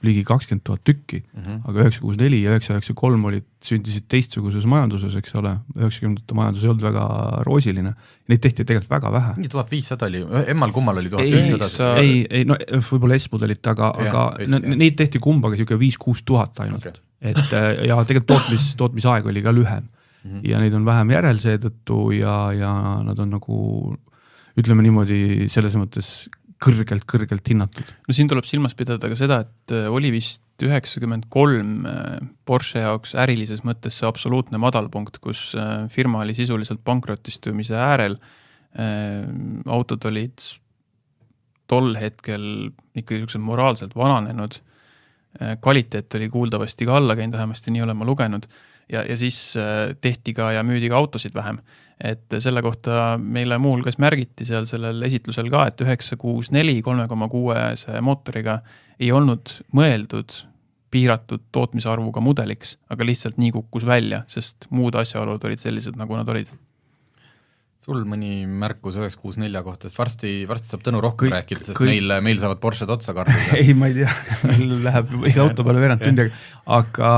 ligi 20 000 tükki, aga 964 ja 993 sündisid teistsuguses majanduses, eks ole. 90. majandus ei olnud väga roosiline. Neid tehti tegelikult väga vähe. 1500 oli, emmal kummal oli 1500? Ei, võib-olla S-mudelit, aga neid tehti kumbaga 5-6 000 ainult. Okay. Ja tegelikult tootmisaeg oli ka lühem ja neid on vähem järel seetõttu ja nad on nagu, ütleme niimoodi, selles mõttes kõrgelt hinnatud. No siin tuleb silmas pidada ka seda, et oli vist 93 Porsche jaoks ärilises mõttes see absoluutne madalpunkt, kus firma oli sisuliselt pankrotistumise äärel. Autod olid tol hetkel ikka niisugused moraalselt vananenud. Kvaliteet oli kuuldavasti ka alla käinud, vähemasti nii olen ma lugenud ja siis tehti ka ja müüdi ka autosid vähem. Et selle kohta meile muuhulgas märgiti seal sellel esitlusel ka, et 964 3,6 mootoriga ei olnud mõeldud piiratud tootmisarvuga mudeliks, aga lihtsalt nii kukkus välja, sest muud asjaolud olid sellised, nagu nad olid. Sul mõni märkus 964 kohta, sest varsti saab Tõnu rohkem rääkida, sest meil saavad Porsche otsa karduda. Ei, ma ei tea, meil läheb iga auto peale veerand tundiga, aga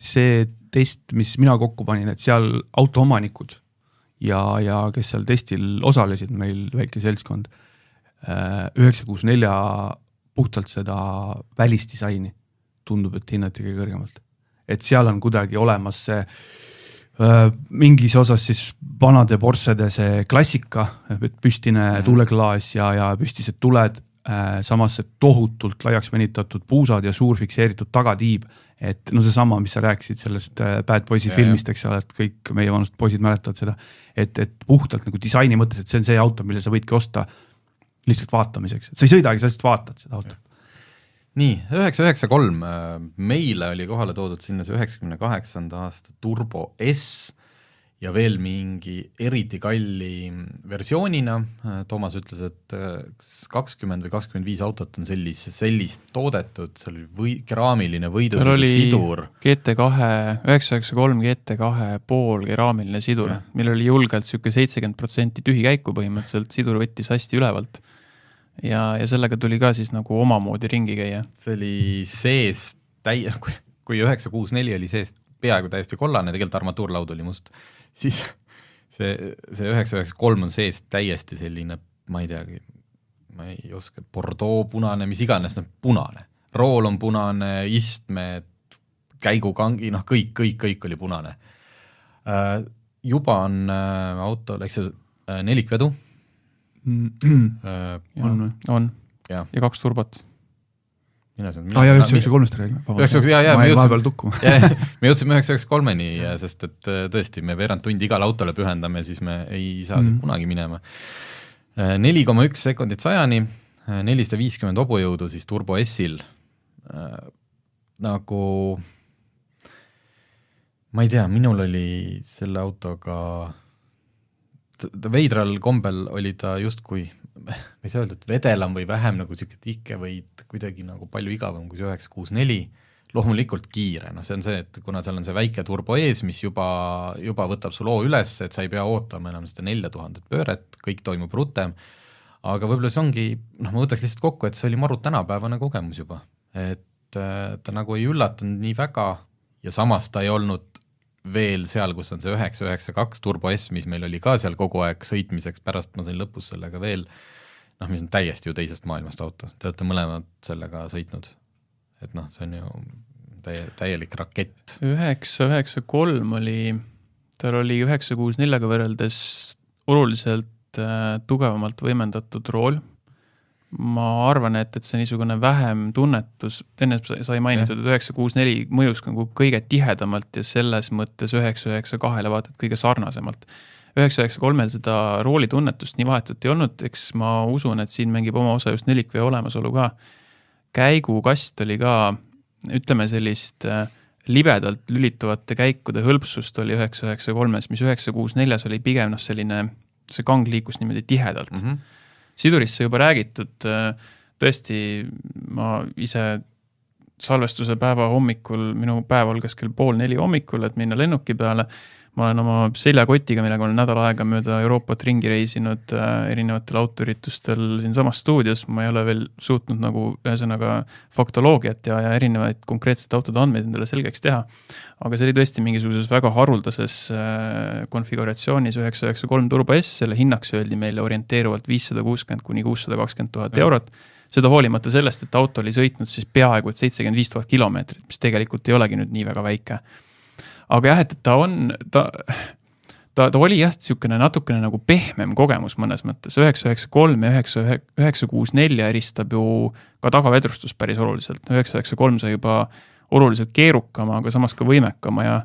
see test, mis mina kokku panin, et seal autoomanikud ja kes seal testil osalesid, meil väike seltskond, 964 puhtalt seda välisdisaini tundub, et hinnati kõige kõrgemalt. Et seal on kuidagi olemas see mingis osas siis vanade Porschede see klassika, püstine tuuleklaas ja püstised tuled, samas see tohutult laiaks venitatud puusad ja suur fikseeritud tagatiib, et no seesama, mis sa rääkisid sellest Bad Boysi filmist, eks ole, et kõik meie vanust poisid mäletavad seda, et puhtalt nagu disaini mõttes, et see on see auto, mille sa võidki osta lihtsalt vaatamiseks, et sa ei sõidagi, sa lihtsalt vaatad seda autot. Nii, 993, meile oli kohale toodud sinna see 98. aasta Turbo S ja veel mingi eriti kalli versioonina. Toomas ütles, et 20 või 25 autot on sellist toodetud, see oli keraamiline võidusõidusidur. GT2, 993 GT2 pool keraamiline sidur, mille oli julgelt 70% tühikäiku põhimõtteliselt, sidur võttis hästi ülevalt. Ja sellega tuli ka siis nagu omamoodi ringi käia. See oli sees, kui 964 oli sees peaaegu täiesti kollane, tegelikult armatuurlaud oli must, siis see 993 on sees täiesti selline, ma ei teagi, ma ei oska, Bordeaux punane, mis iganes, punane. Rool on punane, istmed, käigukangi, kõik oli punane. Juba on autol, eks see nelikvedu. On. Ja 2 turbot. Ja 993-st räägime. Me jõudsime 993-ni, sest et tõesti, me veerand tundi igale autole pühendame, siis me ei saa siit kunagi minema. 4,1 sekundit 100-ni, 450 hobujõudu siis Turbo S-il. Nagu, ma ei tea, minul oli selle autoga, veidral kombel oli ta justkui, ma ei saa öelda, et vedelam või vähem nagu siuke tihke või kuidagi nagu palju igavam kui see 964, loomulikult kiire, see on see, et kuna seal on see väike turbo ees, mis juba võtab su loo üles, et sa ei pea ootama enam seda 4000 pööret, kõik toimub rutem, aga võib-olla see ongi, ma võtaks lihtsalt kokku, et see oli maru tänapäevane kogemus juba, et ta nagu ei üllatanud nii väga ja samas ta ei olnud veel seal, kus on see 992 Turbo S, mis meil oli ka seal kogu aeg sõitmiseks, pärast ma sain lõpus sellega veel, mis on täiesti ju teisest maailmast auto. Te olete mõlemad sellega sõitnud. Et see on ju täielik rakett. 993 oli, tal oli 964-ga võrreldes oluliselt tugevamalt võimendatud rool. Ma arvan, et see niisugune vähem tunnetus, enne sai mainitud, et 964 mõjus nagu kõige tihedamalt ja selles mõttes 992-le vaatad kõige sarnasemalt. 993-l seda rooli tunnetust nii vahetult ei olnud, eks ma usun, et siin mängib oma osa just nelikvee olemasolu ka. Käigukast oli ka, ütleme sellist libedalt lülituvate käikude hõlpsust oli 993-s, mis 964-s oli pigem selline, see kang liikus niimoodi tihedalt. Sidurisse juba räägitud, tõesti ma ise salvestuse päeva hommikul, minu päev algas kell 3:30 hommikul, et minna lennuki peale. Ma olen oma seljakotiga, millega olen nädal aega mööda Euroopat ringi reisinud erinevatel autoüritustel siin samas stuudios. Ma ei ole veel suutnud nagu ühesõnaga faktoloogiat ja erinevaid konkreetset autode andmeid endale selgeks teha. Aga see oli tõesti mingisuguses väga haruldases konfiguratsioonis 993 Turbo S, selle hinnaks öeldi meile orienteeruvalt 560 kuni 620 000 eurot. Seda hoolimata sellest, et auto oli sõitnud siis peaaegu 75 000 kilomeetrit, mis tegelikult ei olegi nüüd nii väga väike. Aga jah, et ta oli jah niisugune natukene nagu pehmem kogemus mõnes mõttes. 993 ja 964 eristab ju ka tagavedrustus päris oluliselt. 993 sai juba oluliselt keerukama, aga samas ka võimekama ja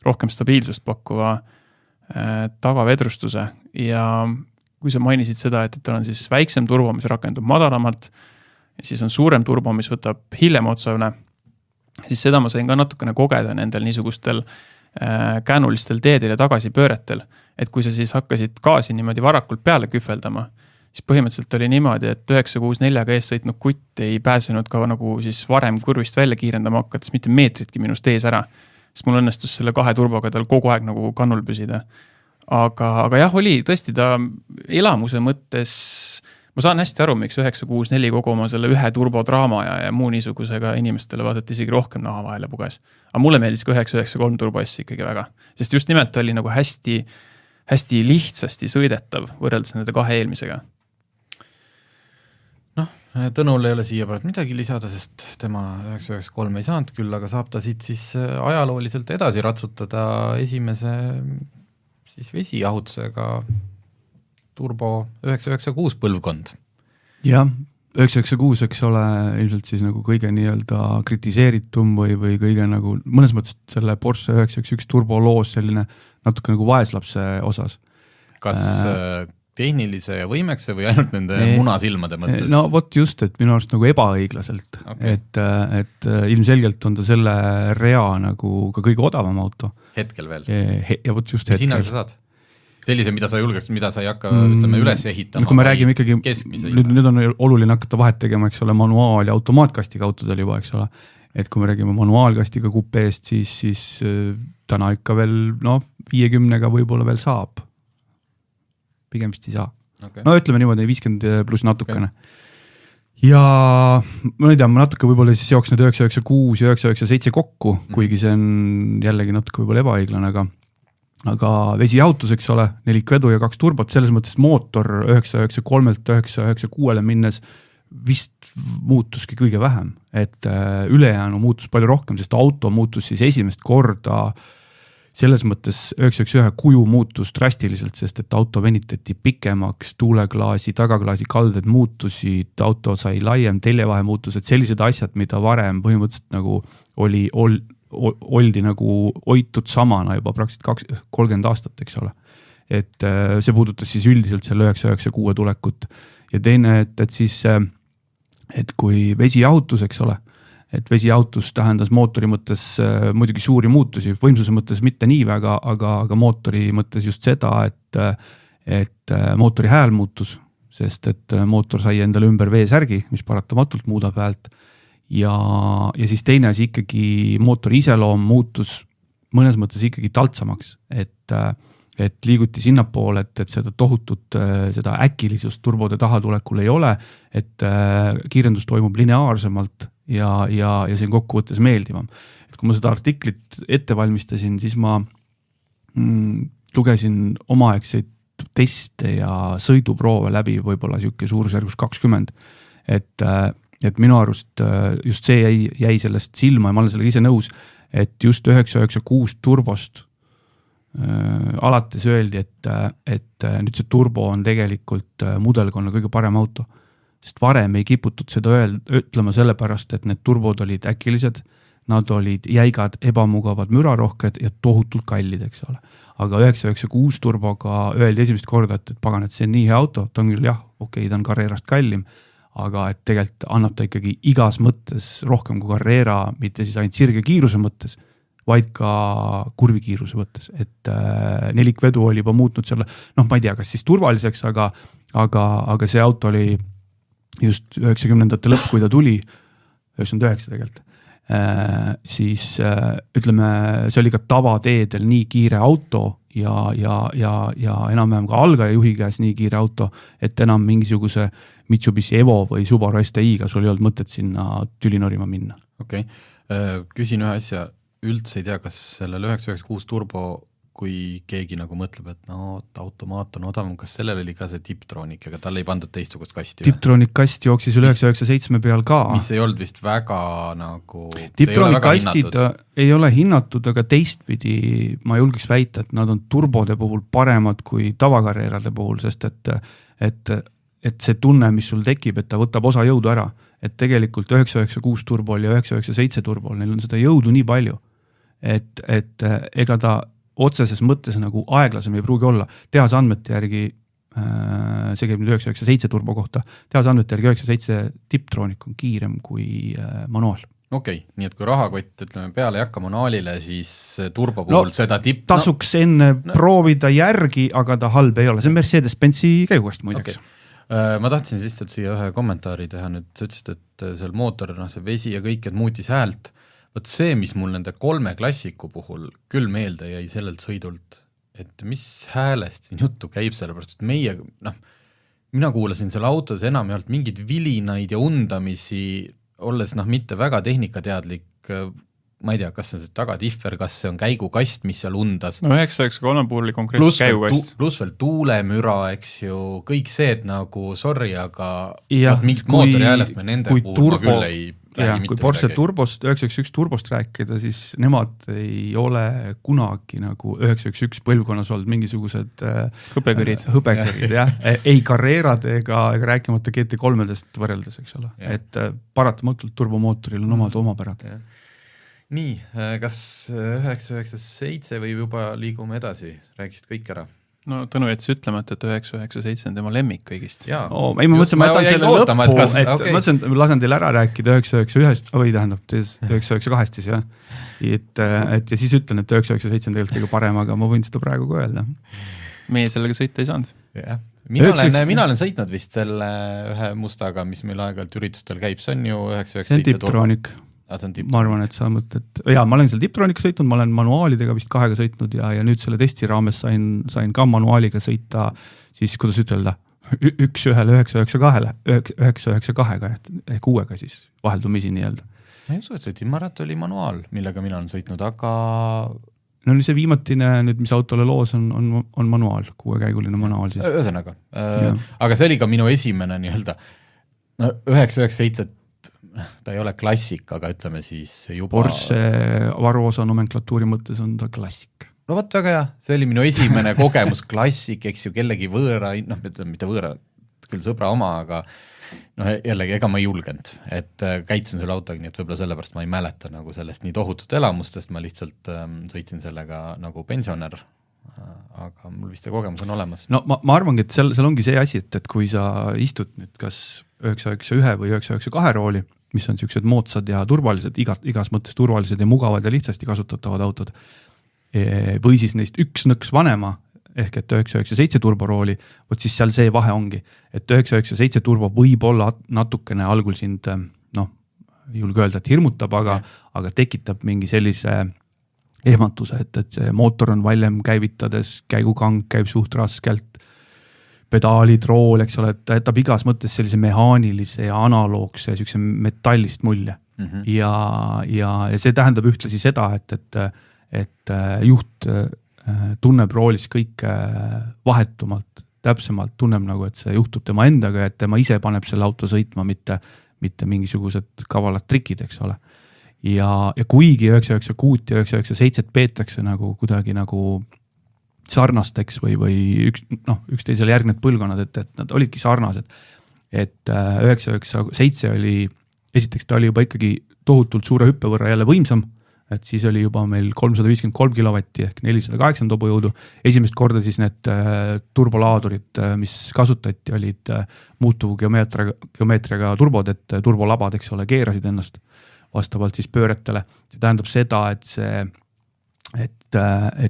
rohkem stabiilsust pakkuva tagavedrustuse. Ja kui sa mainisid seda, et tal on siis väiksem turbo, mis rakendub madalamalt, ja siis on suurem turbo, mis võtab hiljem otsa üle, siis seda ma sain ka natukene kogeda nendel niisugustel käänulistel teedel ja tagasipööretel, et kui sa siis hakkasid gaasi niimoodi varakult peale kühveldama, siis põhimõtteliselt oli niimoodi, et 964-ga ees sõitnud kutt ei pääsenud ka nagu siis varem kurvist välja kiirendama hakates mitte meetritki minust ees ära, sest mul õnnestus selle 2 turboga tal kogu aeg nagu kannul püsida. Aga jah, oli tõesti ta elamuse mõttes, ma saan hästi aru, miks 964 kogu oma selle ühe turbodraama ja muu niisugusega inimestele vaadati isegi rohkem naha vahele puges. Aga mulle meeldis ka 993 Turbo S ikkagi väga. Sest just nimelt oli nagu hästi lihtsasti sõidetav võrreldes nende 2 eelmisega. Tõnul ei ole siia pärast midagi lisada, sest tema 993 ei saanud küll, aga saab ta siit siis ajalooliselt edasi ratsutada esimese siis vesijahutusega Turbo 996 põlvkond. Jah, 996, eks ole, ilmselt siis nagu kõige nii-öelda kritiseeritum või kõige nagu mõnes mõttes selle Porsche 911 turbo loos selline natuke nagu vaeslapse osas. Kas tehnilise ja võimekse või ainult nende munasilmade mõttes? No vot just, et minu arust nagu ebaõiglaselt, et ilmselgelt on ta selle rea nagu ka kõige odavam auto. Hetkel veel? Ja vot just hetkel. Mis hinnaga sa saad? Sellise, mida sa julgeks, mida sa ei hakka ütleme, üles ehitama? Kui me räägime ikkagi, nüüd on oluline hakata vahet tegema, eks ole, manuaal- ja automaatkastika autodel juba, eks ole. Et kui me räägime manuaalkastiga kupeest, siis täna ikka veel 50-ga võib-olla veel saab. Pigem vist ei saa. No ütleme niimoodi 50 pluss natukene. Ja ma ei tea, ma natuke võib-olla siis seoks need 996 ja 997 kokku, kuigi see on jällegi natuke võib-olla ebaõiglane, aga vesiautos, eks ole, 4 vedu ja 2 turbot, selles mõttes mootor 993-lt 996-le minnes vist muutuski kõige vähem, et ülejäänu muutus palju rohkem, sest auto muutus siis esimest korda selles mõttes 991 kuju muutus drastiliselt, sest et auto venitati pikemaks, tuuleklaasi, tagaklaasi kalded muutusid, auto sai laiem, teljevahe muutus, et sellised asjad, mida varem põhimõtteliselt nagu oldi nagu hoitud samana juba praktiliselt 30 aastat, eks ole. Et see puudutas siis üldiselt selle 996 tulekut. Ja teine, et siis, et kui vesijahutus, eks ole, et vesiautus tähendas mootori mõttes muidugi suuri muutusi, võimsuse mõttes mitte nii väga, aga mootori mõttes just seda, et mootori hääl muutus, sest et mootor sai endale ümber veesärgi, mis paratamatult muudab häält. Ja siis teine asi ikkagi mootori iseloom muutus mõnes mõttes ikkagi taltsamaks, et liiguti sinnapoole, et seda tohutut, seda äkilisust turbode tahatulekul ei ole, et kiirendus toimub lineaarsemalt ja see on kokkuvõttes meeldivam. Et kui ma seda artiklit ette valmistasin, siis ma lugesin omaaegseid teste ja sõiduproove läbi võib-olla siuke suurusjärgus 20. Et minu arust just see jäi sellest silma ja ma olen sellega ise nõus, et just 996 turbost alates öeldi, et nüüd see turbo on tegelikult mudelkonna kõige parem auto. Sest varem ei kiputud seda ütlema sellepärast, et need turbod olid äkilised, nad olid jäigad, ebamugavad, mürarohked ja tohutult kallid, eks ole. Aga 996 turboga öeldi esimest korda, et pagan, et see on nii hea auto, ta on küll jah, ta on Carrerast kallim, aga et tegelikult annab ta ikkagi igas mõttes rohkem kui Carrera, mitte siis ainult sirge kiiruse mõttes, vaid ka kurvikiiruse mõttes, et nelikvedu oli juba muutnud selle, ma ei tea, kas siis turvaliseks, aga see auto oli just 90-ndate lõpp, kui ta tuli, 99 tegelikult, siis ütleme, see oli ka tavateedel nii kiire auto ja enam-vähem ka algaja juhi käes nii kiire auto, et enam mingisuguse Mitsubishi Evo või Subaru STI-ga sul ei olnud mõtet sinna tülinorima minna. Okei. Küsin ühe asja, üldse ei tea, kas sellel 996 turbo, kui keegi nagu mõtleb, et automaat on odavam, kas sellel oli ka see Tiptronic, aga tal ei pandud teistsugust kasti? Tiptronic kast jooksis 997 peal ka. Mis ei olnud vist väga nagu... Tiptronic kastid ei ole hinnatud, aga teistpidi ma julgiks väita, et nad on turbode puhul paremad kui tavakarreerade puhul, sest et see tunne, mis sul tekib, et ta võtab osa jõudu ära, et tegelikult 996 turbol ja 997 turbol, neil on seda jõudu nii palju, et ega ta otseses mõttes nagu aeglasem ei pruugi olla. Tehase andmete järgi, see käib nüüd 997 turbo kohta, tehase andmete järgi 997 Tiptronic on kiirem kui manuaal. Okei, nii et kui rahakott ütleme peale ei hakka manuaalile, siis turbo puhul seda tasuks enne proovida järgi, aga ta halb ei ole. See on Mercedes-Benzi käigukast muideks. Ma tahtsin lihtsalt siia ühe kommentaari teha, nüüd sa ütlesid, et seal mootor, see vesi ja kõik, et muutis häält. Võt see, mis mul nende 3 klassiku puhul küll meelde jäi sellelt sõidult, et mis häälest siin juttu käib sellepärast, et meie, mina kuulasin selle autos enam ja mingid vilinaid ja undamisi, olles mitte väga tehnikateadlik, ma ei tea, kas see on see tagatihver, kas see on käigukast, mis seal undas. 993 puhul oli konkreetselt käigukast. Pluss veel tuulemüra, eks ju, kõik see, et nagu sorry, aga mingit mootori häälest me nende puhul ma küll ei kui Porsche turbost, 911 turbost rääkida, siis nemad ei ole kunagi nagu 911 põlvkonnas olnud mingisugused hõbekõrid, jah, ei Carrerade ega rääkimata GT3-dest võrreldes, eks ole, et paratamatult turbomootoril on omad omapärad. Nii, kas 997 või juba liigume edasi, rääkisid kõik ära? No Tõnu jättis ütlemata, et 997 on tema lemmik kõigist. Ei, ma mõtlesin, ma jätan selle lõppu, ma mõtlesin, lasen teil ära rääkida 991, või tähendab, 992 siis, jah. Et ja siis ütlen, et 997 on tegelikult kõige parem, aga ma võin seda praegu ka öelda. Meie sellega sõita ei saanud. Mina olen sõitnud vist selle ühe mustaga, mis meil aeg-ajalt üritustel käib, see on ju 997. See on Tiptronic. Ma arvan, et sa mõtled, ma olen seal Tiptronic sõitnud, ma olen manuaalidega vist 2 sõitnud ja nüüd selle testi raames sain ka manuaaliga sõita siis, kuidas ütelda, 992-ga ehk uuega siis vaheldumisi nii-öelda. Ma ei usu, et sõitin, ma arvan, et oli manuaal, millega mina olen sõitnud, aga... No see viimatine nüüd, mis autole loos on manuaal, 6-käiguline manuaal siis. Ühesõnaga, aga see oli ka minu esimene nii-öelda 997 ta ei ole klassik, aga ütleme siis juba... Porsche varuosa nomenklatuuri mõttes on ta klassik. No võt väga hea, see oli minu esimene kogemus klassik, eks ju, kellegi võõra, mitte võõra, küll sõbra oma, aga jällegi, ega ma ei julgenud, et käitusin selle autoga, nii et võib-olla sellepärast ma ei mäleta nagu sellest nii tohutut elamustest, ma lihtsalt sõitsin sellega nagu pensionär, aga mul vist see kogemus on olemas. No ma arvangi, et seal ongi see asi, et kui sa istud nüüd kas 991 või 992 rooli, mis on sellised moodsad ja turvalised, igas mõttes turvalised ja mugavad ja lihtsasti kasutatavad autod, või siis neist üks nõks vanema, ehk et 997 turborooli, võt siis seal see vahe ongi, et 997 turbo võib olla natukene algul sind, julge öelda, et hirmutab, aga tekitab mingi sellise ehmatuse, et see mootor on valjem käivitades, käigukang käib suht raskelt, pedaalid, rool, eks ole, et ta jätab igas mõttes sellise mehaanilise ja analoogse sellise metallist mulje. Ja see tähendab ühtlasi seda, et juht tunneb roolis kõik vahetumalt, täpsemalt tunneb nagu, et see juhtub tema endaga ja et tema ise paneb selle auto sõitma, mitte mingisugused kavalad trikid, eks ole. Ja kuigi 996 ja 997 peetakse nagu kuidagi nagu sarnasteks või üksteisele järgnevad põlvkonnad, et nad olidki sarnased. Et 997 oli, esiteks ta oli juba ikkagi tohutult suure hüppe võrra jälle võimsam, et siis oli juba meil 353 kilovatti ehk 480 hobujõudu. Esimest korda siis need turbolaadurid, mis kasutati, olid muutuvu geomeetriaga turbod, et turbolabad, eks ole, keerasid ennast vastavalt siis pööretele. See tähendab seda, et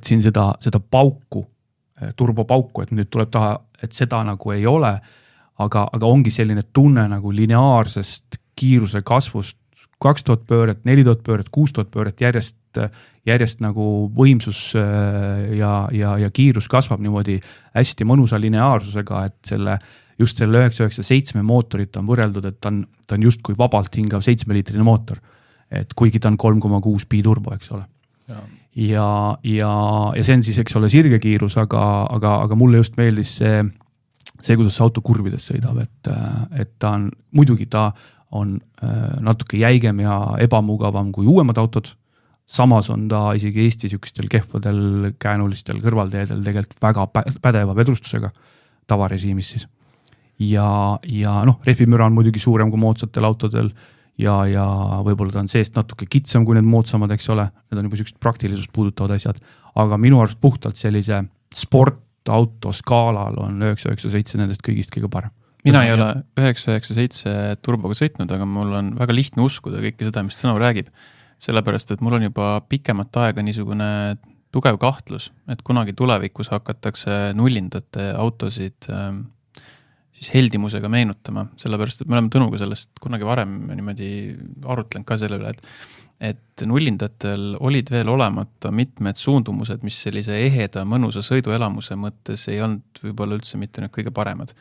siin seda pauku, turbopauku, et nüüd tuleb taha, et seda nagu ei ole, aga ongi selline tunne nagu lineaarsest kiiruse kasvust, 2000 pööret, 4000 pööret, 6000 pööret järjest nagu võimsus ja kiirus kasvab niimoodi hästi mõnusa lineaarsusega, et just selle 997 mootorit on võrreldud, et ta on justkui vabalt hingav 7-liitrine mootor, et kuigi ta on 3,6 biturbo, eks ole. Ja see on siis, eks ole, sirge kiirus, aga mulle just meeldis see, kuidas see auto kurvides sõidab, et ta on, muidugi ta on natuke jäigem ja ebamugavam kui uuemad autod, samas on ta isegi Eesti sükestel kehvadel käänulistel kõrvalteedel tegelikult väga pädeva vedrustusega tavarežiimis siis. Ja rehvimüra on muidugi suurem kui moodsatel autodel ja võib-olla ta on seest natuke kitsam kui need moodsamad, eks ole, need on juba sellised praktilisust puudutavad asjad, aga minu arust puhtalt sellise sportauto skaalal on 997 nendest kõigist kõige parem. Mina ei ole 997 turboga sõitnud, aga mul on väga lihtne uskuda kõike seda, mis Tõnu räägib, sellepärast, et mul on juba pikemat aega niisugune tugev kahtlus, et kunagi tulevikus hakatakse nullindate autosid siis heldimusega meenutama, sellepärast, et me oleme Tõnuga sellest kunagi varem niimoodi arutlenud ka selle üle, et nullindatel olid veel olemata mitmed suundumused, mis sellise eheda, mõnusa sõiduelamuse mõttes ei olnud võib-olla üldse mitte need kõige paremad.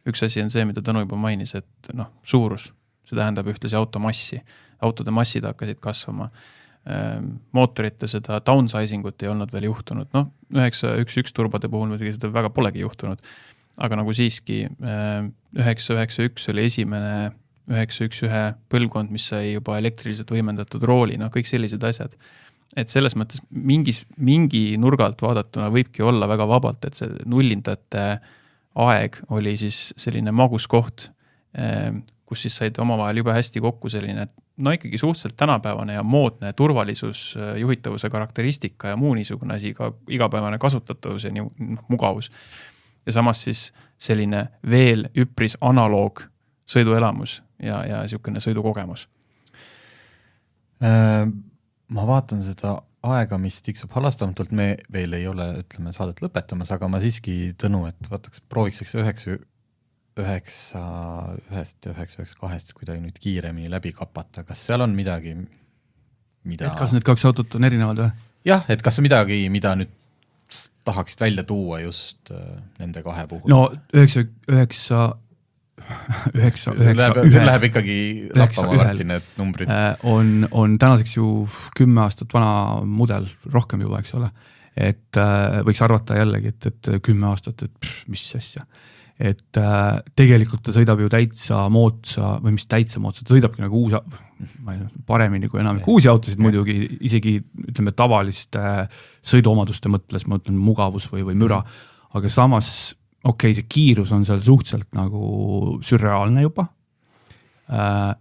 Üks asi on see, mida Tõnu juba mainis, et suurus, see tähendab ühtlasi automassi. Autode massid hakkasid kasvama. Mootorite seda downsizingut ei olnud veel juhtunud. 911 turbode puhul muidugi seda väga polegi juhtunud. Aga nagu siiski 991 oli esimene 911 põlvkond, mis sai juba elektriliselt võimendatud rooli, kõik sellised asjad. Et selles mõttes mingi nurgalt vaadatuna võibki olla väga vabalt, et see nullindate aeg oli siis selline magus koht, kus siis said omavahel jube hästi kokku selline, ikkagi suhteliselt tänapäevane ja moodne turvalisus, juhitavuse karakteristika ja muu niisugune asi, ka igapäevane kasutatavus ja mugavus. Ja samas siis selline veel üpris analoog sõiduelamus ja niisugune sõidukogemus. Ma vaatan seda aega, mis tiksub halastamatult, me veel ei ole, ütleme, saadet lõpetamas, aga ma siiski Tõnu, et proovikseks 9.1 ja 9.2 kuidagi nüüd kiiremini läbi kapata. Kas seal on midagi, mida... Et kas need kaks autot on erinevad või? Jah, et kas on midagi, mida nüüd tahaksid välja tuua just nende kahe puhul? No 9 läheb ikkagi lappama varsti need numbrid. On tänaseks ju 10 aastat vana mudel, rohkem juba, eks ole. Et võiks arvata jällegi, et 10 aastat, et mis asja. Et tegelikult ta sõidab ju täitsa moodsa, või mis täitsa moodsa, ta sõidabki nagu paremini kui enamik uusi autosid muidugi, isegi ütleme tavaliste sõiduomaduste mõtles, ma ütlen mugavus või müra, aga samas see kiirus on seal suhteliselt nagu sürreaalne juba.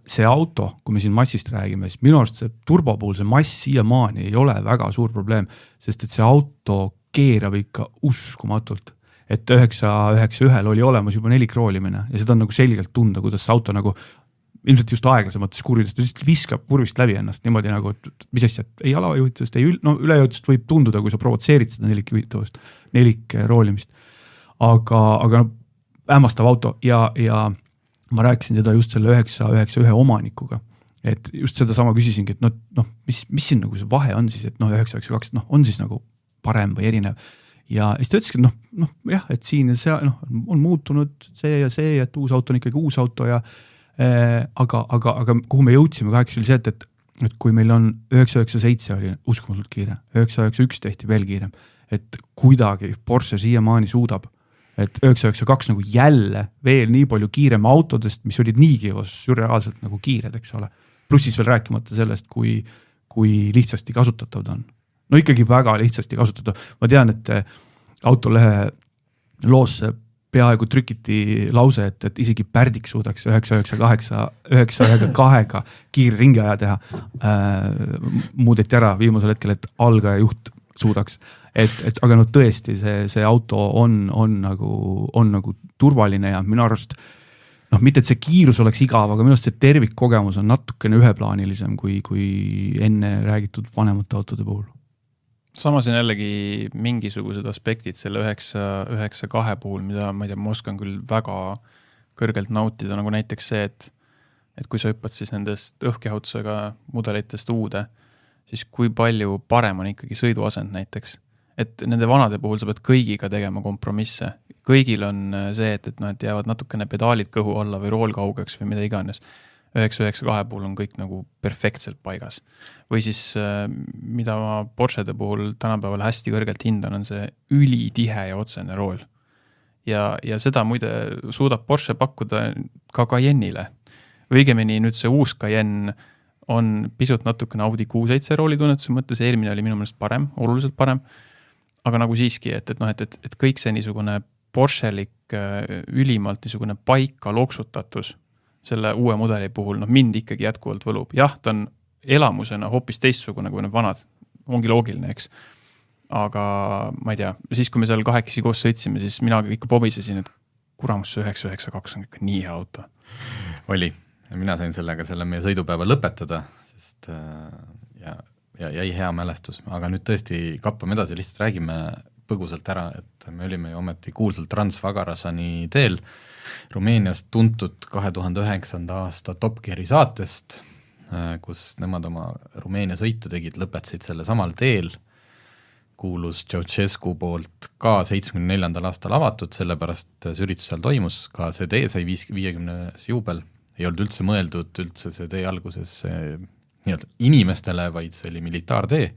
See auto, kui me siin massist räägime, siis minu arust see turbo puhul see mass siiamaani ei ole väga suur probleem, sest et see auto keerab ikka uskumatult. Et 991 oli olemas juba nelikkroolimine ja seda on nagu selgelt tunda, kuidas see auto nagu ilmselt just aeglasemates kurvidest, ta lihtsalt viskab kurvist läbi ennast niimoodi nagu, et mis asja, et ei alajuhitavust, ei ülejõudust võib tunduda, kui sa provotseerid seda nelikjuhitavust, nelikroolimist. Aga hämmastav auto ja ma rääkisin seda just selle 991 omanikuga, et just seda sama küsisingi, et mis siin nagu see vahe on siis, et 992 on siis nagu parem või erinev ja siis ta ütleski, et jah, et siin ja see on muutunud see ja see, et uus auto on ikkagi uus auto ja aga kuhu me jõudsime kaheks oli see, et kui meil on 997 oli uskumatult kiire, 991 tehti veel kiirem, et kuidagi Porsche siiamaani suudab, et 992 nagu jälle veel nii palju kiirem autodest, mis olid niigi sürreaalselt nagu kiired, eks ole. Pluss siis veel rääkimata sellest, kui lihtsasti kasutatav ta on. No ikkagi väga lihtsasti kasutatav. Ma tean, et autolehe loosse peaaegu trükiti lause, et isegi Pärdik suudaks 992 kiire ringiaja teha. Muudeti ära viimasel hetkel, et algaja juht suudaks. Aga tõesti, see auto on nagu turvaline ja minu arust, mitte et see kiirus oleks igav, aga minu arust see tervikkogemus on natukene üheplaanilisem kui enne räägitud vanemate autode puhul. Samas on jällegi mingisugused aspektid selle 992 puhul, mida ma ei tea, ma oskan küll väga kõrgelt nautida, nagu näiteks see, et kui sa hüppad siis nendest õhkjahutusega mudelitest uude, siis kui palju parem on ikkagi sõiduasend näiteks. Et nende vanade puhul sa pead kõigiga tegema kompromisse. Kõigil on see, et jäävad natukene pedaalid kõhu alla või rool kaugeks või mida iganes. 992 puhul on kõik nagu perfektselt paigas. Või siis, mida ma Porschede puhul tänapäeval hästi kõrgelt hindan, on see ülitihe ja otsene rool. Ja seda muide suudab Porsche pakkuda ka Cayenne'ile. Õigemini nüüd see uus Cayenne on pisut natukene Audi Q7 roolitunnetuse mõttes, eelmine oli minu meelest parem, oluliselt parem, aga nagu siiski, et kõik see niisugune Porschelik ülimalt niisugune paika loksutatus selle uue mudeli puhul, mind ikkagi jätkuvalt võlub. Jah, ta on elamusena hoopis teistsugune kui need vanad, ongi loogiline, eks. Aga ma ei tea, siis kui me seal kahekesi koos sõitsime, siis mina ikka pobisesin, et kuramus 992 on ikka nii hea auto. Oli. Mina sain sellega selle meie sõidupäeva lõpetada, sest jäi hea mälestus, aga nüüd tõesti kappame edasi, lihtsalt räägime põgusalt ära, et me olime ju ometi kuulsalt Transfagarasani teel Rumeeniast tuntud 2009. aasta Top Geari saatest, kus nemad oma Rumeenia sõitu tegid, lõpetasid selle samal teel, kuulus Ceausescu poolt ka 74. aastal avatud, sellepärast see üritus seal toimus, ka see tee sai 50. juubel, ei olnud üldse mõeldud üldse see tee alguses inimestele, vaid see oli militaartee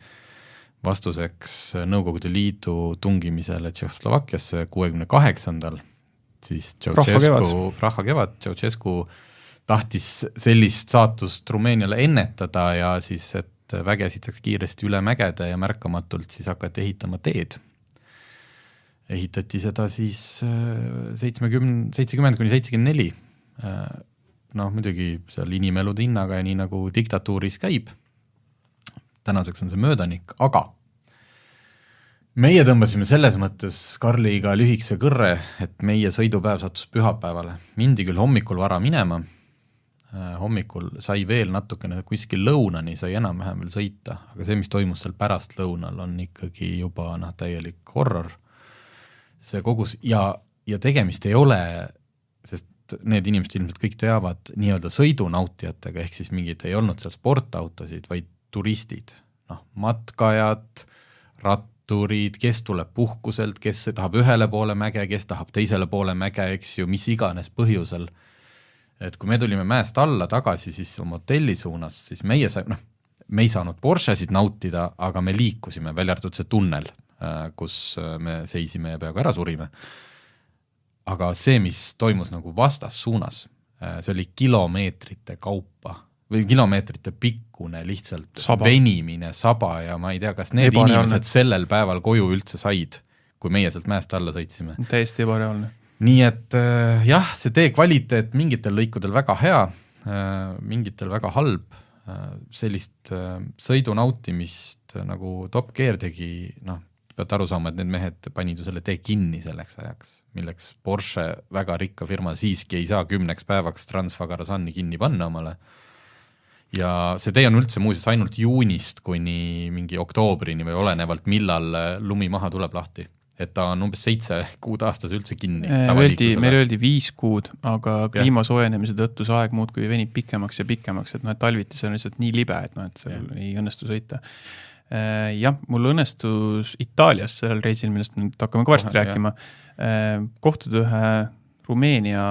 vastuseks Nõukogude Liidu tungimisele Tšehhoslovakkiasse 68. siis Ceausescu tahtis sellist saatust Rumeeniale ennetada ja siis, et vägesid saaks kiiresti üle mägede ja märkamatult siis hakati ehitama teed. Ehitati seda siis 70–74. Muidugi seal inimelude hinnaga ja nii nagu diktatuuris käib. Tänaseks on see möödanik, aga meie tõmbasime selles mõttes Karliga lühikese kõrre, et meie sõidupäev sattus pühapäevale. Mindi küll hommikul vara minema, hommikul sai veel natukene kuskil lõunani, sai enam-vähem veel sõita, aga see, mis toimus seal pärast lõunal, on ikkagi juba täielik horror. See kogus ja tegemist ei ole, sest need inimesed ilmselt kõik teavad nii-öelda sõidunautijatega, ehk siis mingid ei olnud seal sportautosid, vaid turistid, matkajad, ratturid, kes tuleb puhkuselt, kes tahab ühele poole mäge, kes tahab teisele poole mäge, eks ju, mis iganes põhjusel. Et kui me tulime mäest alla tagasi siis oma hotelli suunas, siis me ei saanud Porschesid nautida, aga me liikusime, välja arvatud see tunnel, kus me seisime ja peaaegu ära surime. Aga see, mis toimus nagu vastas suunas, see oli kilomeetrite kaupa või kilomeetrite pikkune lihtsalt venimine, saba ja ma ei tea, kas need inimesed sellel päeval koju üldse said, kui meie sealt mäest alla sõitsime. Täiesti ebareaalne. Nii et jah, see tee kvaliteet mingitel lõikudel väga hea, mingitel väga halb, sellist sõidu nautimist nagu Top Gear tegi, peate aru saama, et need mehed panid ju selle tee kinni selleks ajaks, milleks Porsche väga rikka firma siiski ei saa 10 päevaks Transfagarasani kinni panna omale. Ja see tee on üldse muuseas ainult juunist kuni mingi oktoobrini või olenevalt millal lumi maha tuleb lahti. Et ta on umbes 7 kuud aastas üldse kinni. Meil öeldi 5 kuud, aga kliima soojenemise tõttu see aeg muud kui venib pikemaks ja pikemaks, et talviti see on lihtsalt nii libe, et seal ei õnnestu sõita. Jah, mul õnnestus Itaalias sellel reisil, millest nüüd hakkame kõvarsti rääkima, kohtuda ühe Rumeenia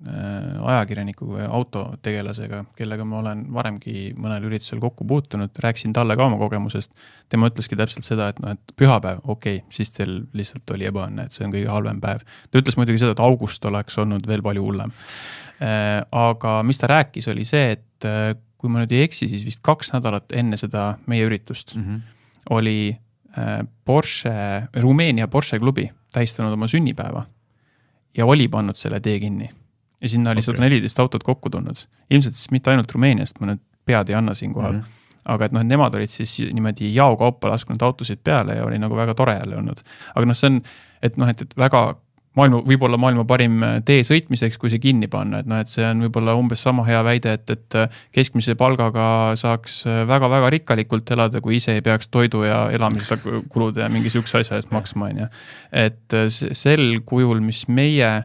ajakirjaniku või autotegelasega, kellega ma olen varemgi mõnel üritusel kokku puutunud, rääksin talle ka oma kogemusest. Tema ütleski täpselt seda, et pühapäev, okei, siis teil lihtsalt oli ebaõnne, et see on kõige halvem päev. Ta ütles muidugi seda, et august oleks olnud veel palju hullem. Aga mis ta rääkis, oli see, et kui ma nüüd ei eksi, siis vist 2 nädalat enne seda meie üritust oli Rumeenia Porsche klubi tähistanud oma sünnipäeva ja oli pannud selle tee kinni. Ja sinna oli 114 autot kokku tulnud. Ilmselt siis mitte ainult Rumeeniast, ma nüüd pead ei anna siin kohal. Aga et nemad olid siis niimoodi jaokaupa laskunud autosid peale ja oli nagu väga tore jälle olnud. Aga see on, et väga võib-olla maailma parim tee sõitmiseks, kui see kinni panna. Et see on võib-olla umbes sama hea väide, et keskmise palgaga saaks väga-väga rikkalikult elada, kui ise ei peaks toidu ja elamise kulude ja mingi sükse asja eest maksma. Et sel kujul, mis meie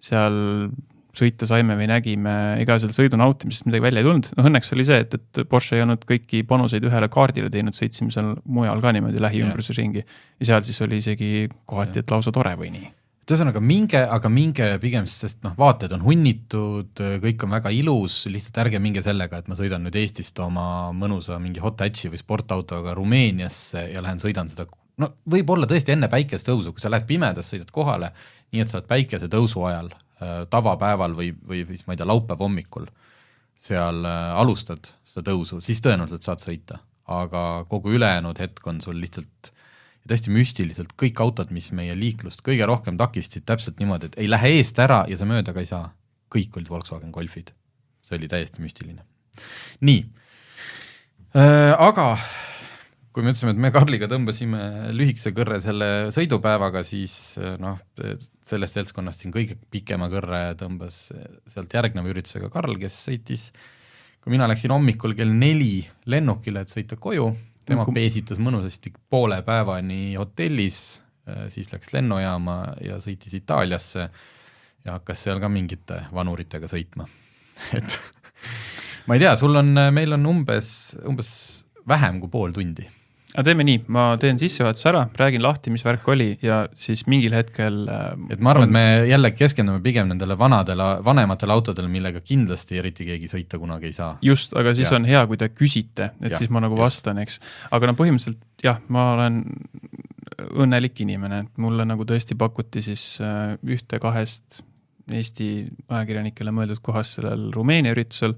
seal sõita saime või nägime, ega seal sõidu nautimisest midagi välja ei tulnud. Õnneks oli see, et Porsche ei olnud kõiki panuseid ühele kaardile teinud, sõitsime seal mujal ka niimoodi lähiümbruse ringi. Ja seal siis oli isegi kohati, et lausa tore või nii. Tõesõnaga minge pigem, sest vaated on hunnitud, kõik on väga ilus, lihtsalt ärge minge sellega, et ma sõidan nüüd Eestist oma mõnusa mingi hot hatchi või sportautoga Rumeeniasse ja lähen sõidan seda. Võib olla tõesti enne päikest tõusu, kui sa lähed pimedas, sõidad kohale, nii et sa oled päikese tõusu ajal tavapäeval või ma ei tea, laupäev hommikul seal alustad seda tõusu, siis tõenäoliselt saad sõita. Aga kogu ülejäänud hetk on sul lihtsalt ja täiesti müstiliselt kõik autod, mis meie liiklust kõige rohkem takistasid täpselt niimoodi, et ei lähe eest ära ja sa mööda ka ei saa. Kõik olid Volkswagen Golfid. See oli täiesti müstiline. Nii. Aga kui me ütlesime, et me Karliga tõmbasime lühikese kõrre selle sõidupäevaga, siis sellest seltskonnast siin kõige pikema kõrre tõmbas sealt järgneva üritusega Karl, kes sõitis, kui mina läksin hommikul kell 4 lennukile, et sõita koju, tema peesitas mõnusasti poole päevani hotellis, siis läks lennujaama ja sõitis Itaaliasse ja hakkas seal ka mingite vanuritega sõitma. Et ma ei tea, meil on umbes vähem kui pool tundi. Aga teeme nii, ma teen sissejuhatuse ära, räägin lahti, mis värk oli ja siis mingil hetkel... Et ma arvan, et me jälle keskendume pigem nendele vanematele autodele, millega kindlasti eriti keegi sõita kunagi ei saa. Just, aga siis on hea, kui te küsite, et siis ma nagu vastan, eks. Aga põhimõtteliselt, jah, ma olen õnnelik inimene, et mulle nagu tõesti pakuti siis 1-2 Eesti ajakirjanikele mõeldud kohas sellel Rumeenia üritusel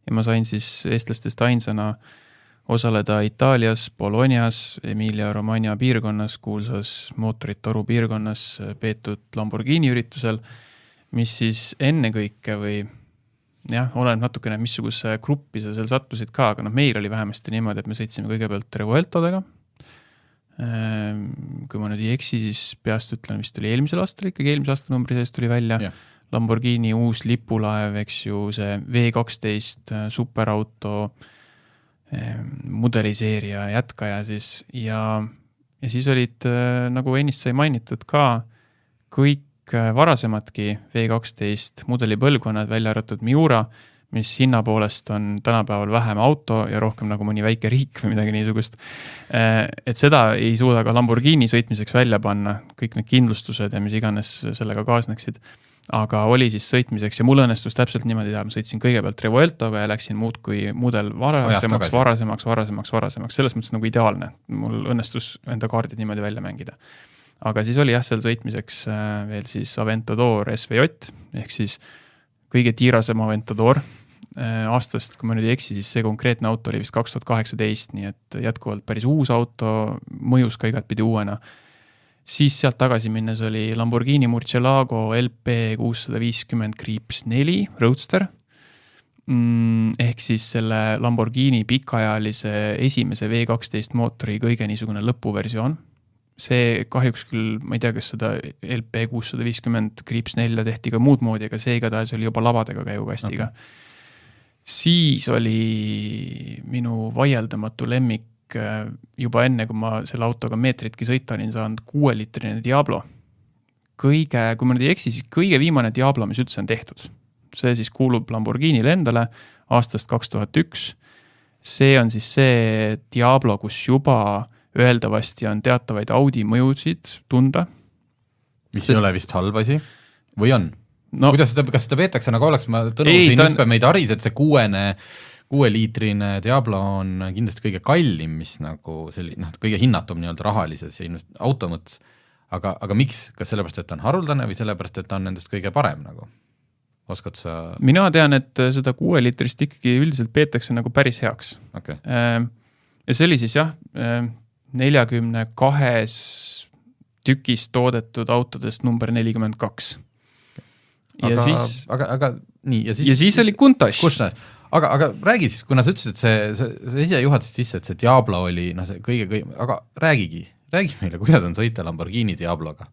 ja ma sain siis eestlastest ainsana osaleda Itaalias, Bolognas, Emilia-Romagna piirkonnas, kuulsas mootoritoru piirkonnas peetud Lamborghini üritusel, mis siis ennekõike või jah, olen natukene, missuguse gruppi sa seal sattusid ka, aga meil oli vähemasti niimoodi, et me sõitsime kõigepealt Revueltodega. Kui ma nüüd ei eksi, siis peast ütlen, vist oli eelmisel aastal ikkagi, eelmise aasta numbri seest tuli välja. Yeah. Lamborghini uus lipulaev, eks ju, see V12 superauto mudeliseeria jätkaja siis ja siis olid, nagu ennist sai mainitud ka, kõik varasemadki V12 mudelipõlvkonnad välja arvatud Miura, mis hinna poolest on tänapäeval vähem auto ja rohkem nagu mõni väike riik või midagi niisugust. Et seda ei suuda ka Lamborghini sõitmiseks välja panna, kõik need kindlustused ja mis iganes sellega kaasneksid. Aga oli siis sõitmiseks ja mul õnnestus täpselt niimoodi teha, ma sõitsin kõigepealt Revueltoga ja läksin muud kui mudel varasemaks, selles mõttes nagu ideaalne. Mul õnnestus enda kaardid niimoodi välja mängida. Aga siis oli jah, seal sõitmiseks veel siis Aventador SVJ, ehk siis kõige tiirasem Aventador aastast, kui ma nüüd ei eksi, siis see konkreetne auto oli vist 2018, nii et jätkuvalt päris uus auto, mõjus ka igatpidi uuena. Siis sealt tagasi minnes oli Lamborghini Murcielago LP650-4 Roadster, ehk siis selle Lamborghini pikaajalise esimese V12 mootori kõige niisugune lõpuversioon. See kahjuks küll, ma ei tea, kas seda LP650-4 tehti ka muud moodi, aga see igatahes oli juba labadega käigukastiga. Okay. Siis oli minu vaieldamatu lemmik juba enne, kui ma selle autoga meetritki sõita olin saanud 6-litrine Diablo. Kui ma nüüd ei eksi, siis kõige viimane Diablo, mis üldse on tehtud. See siis kuulub Lamborghinile endale aastast 2001. See on siis see Diablo, kus juba öeldavasti on teatavaid Audi mõjusid tunda. Mis ei ole vist halb asi? Või on? No, kas seda peetakse nagu oleks, ma tõnusin ükspäev meid haris, et see 6-liitrine Diablo on kindlasti kõige kallim, mis nagu kõige hinnatum nii-öelda rahalises ja auto mõttes. Aga miks? Kas sellepärast, et ta on haruldane või sellepärast, et ta on nendest kõige parem nagu? Oskad sa? Mina tean, et seda 6-liitrist ikkagi üldiselt peetakse nagu päris heaks. Okay. Ja see oli siis jah, 42 tükist toodetud autodest number 42. Aga nii, ja siis oli Countach. Aga räägi siis, kuna sa ütlesid, et see ise juhatasid sisse, et see Diablo oli see kõige, aga räägi meile, kuidas on sõita Lamborghini Diabloga?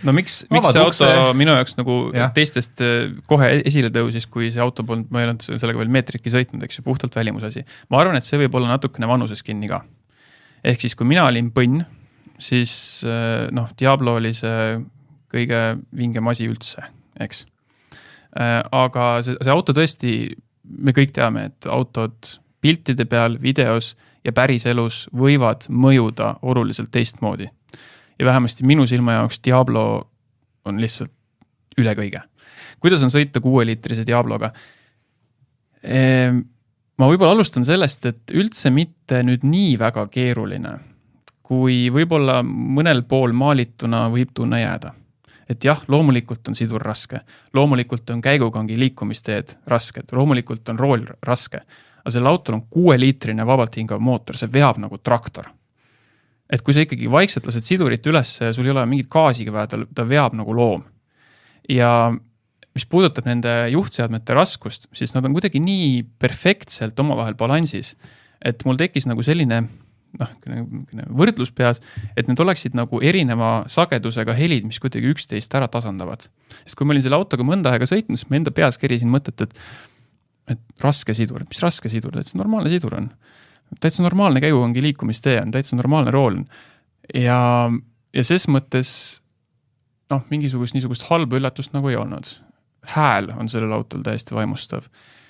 No miks see auto minu jaoks nagu teistest kohe esile tõusis, kui see auto polnud, ma ei olnud sellega veel meetritki sõitnud, eks ju, puhtalt välimusasi. Ma arvan, et see võib olla natukene vanuses kinni ka. Ehk siis, kui mina olin põnn, siis Diablo oli see kõige vingem asi üldse, eks. Aga see auto tõesti, me kõik teame, et autod piltide peal, videos ja päris elus võivad mõjuda oluliselt teistmoodi. Ja vähemasti minu silma jaoks Diablo on lihtsalt üle kõige. Kuidas on sõita 6-liitrise Diabloga? Ma võib-olla alustan sellest, et üldse mitte nüüd nii väga keeruline, kui võib-olla mõnel pool maalituna võib tunne jääda. Et jah, loomulikult on sidur raske, loomulikult on käigukangi liikumisteed rasked, loomulikult on rool raske, aga selle autol on 6-liitrine vabalt hingav mootor, see veab nagu traktor. Et kui sa ikkagi vaikselt lased sidurit üles, sul ei ole mingit gaasiga vaja, ta veab nagu loom. Ja mis puudutab nende juhtseadmete raskust, siis nad on kuidagi nii perfektselt omavahel balansis, et mul tekkis nagu selline võrdlus peas, et need oleksid nagu erineva sagedusega helid, mis kuidagi üksteist ära tasandavad. Sest kui ma olin selle autoga mõnda aega sõitnud, siis ma enda peas kerisin mõtet, et raske sidur, mis raske sidur, täitsa normaalne sidur on. Täitsa normaalne käigukangi liikumistee on, täitsa normaalne rool on. Ja ses mõttes mingisugust halba üllatust nagu ei olnud. Hääl on sellel autol täiesti vaimustav.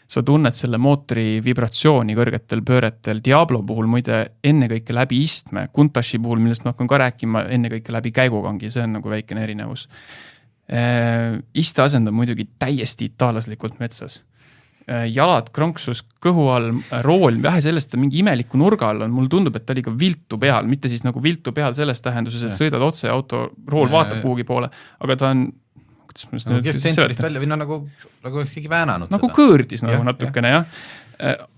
Sa tunned selle mootori vibratsiooni kõrgetel pööretel. Diablo puhul muide ennekõike läbi istme, Countachi puhul, millest ma hakkan ka rääkima ennekõike läbi käigukangi, see on nagu väikene erinevus. Iste asendab muidugi täiesti itaalaslikult metsas. Jalad kronksus kõhu all, rool, vähe sellest, mingi imeliku nurga all on, mul tundub, et ta oli ka viltu peal, mitte siis nagu viltu peal selles tähenduses, et sõidad otse auto, rool vaatab kuhugi poole, aga ta Nagu kesksentrist välja või nagu keegi väänanud nagu seda. Kõõrdis nagu natukene, jah.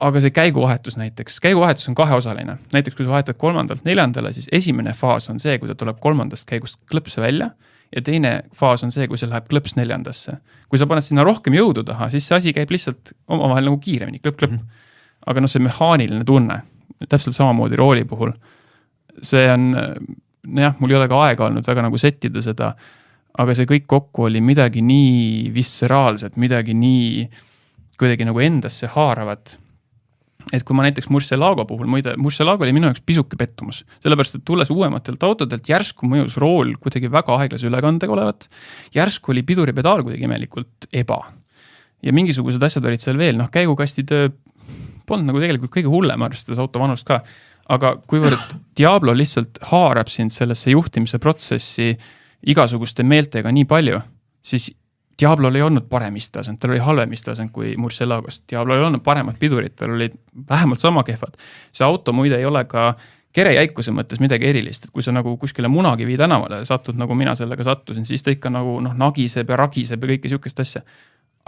Aga see käiguvahetus näiteks, käiguvahetus on kaheosaline. Näiteks kui sa vahetad 3. 4. siis esimene faas on see, kui ta tuleb 3. käigust klõpse välja ja teine faas on see, kui see läheb klõps 4. Kui sa paned sinna rohkem jõudu taha, siis see asi käib lihtsalt omavahel nagu kiiremini, klõpp. Aga see mehaaniline tunne, täpselt samamoodi rooli puhul, see on, mul ei ole ka aega olnud väga nagu settida seda, aga see kõik kokku oli midagi nii visceraalset, midagi nii kuidagi nagu endasse haaravat, et kui ma näiteks Murcielago puhul, Murcielago oli minu jaoks pisuke pettumus, sellepärast, et tulles uuematelt autodelt järsku mõjus rool kuidagi väga aeglase ülekandega olevat, järsku oli piduripedaal kuidagi imelikult eba. Ja mingisugused asjad olid seal veel, käigukastid polnud nagu tegelikult kõige hullem arvestades auto vanust ka, aga kuivõrd Diablo lihtsalt haarab sind sellesse juhtimise protsessi igasuguste meeltega nii palju, siis Diablol ei olnud parem isteasend, tal oli halvem isteasend kui Murcielagost. Diablol ei olnud paremad pidurid, tal olid vähemalt sama kehvad. See auto muide ei ole ka kerejäikuse mõttes midagi erilist, et kui sa nagu kuskile Munakivi tänavale satud, nagu mina sellega sattusin, siis ta ikka nagu nagiseb ja ragiseb ja kõike sihukest asja.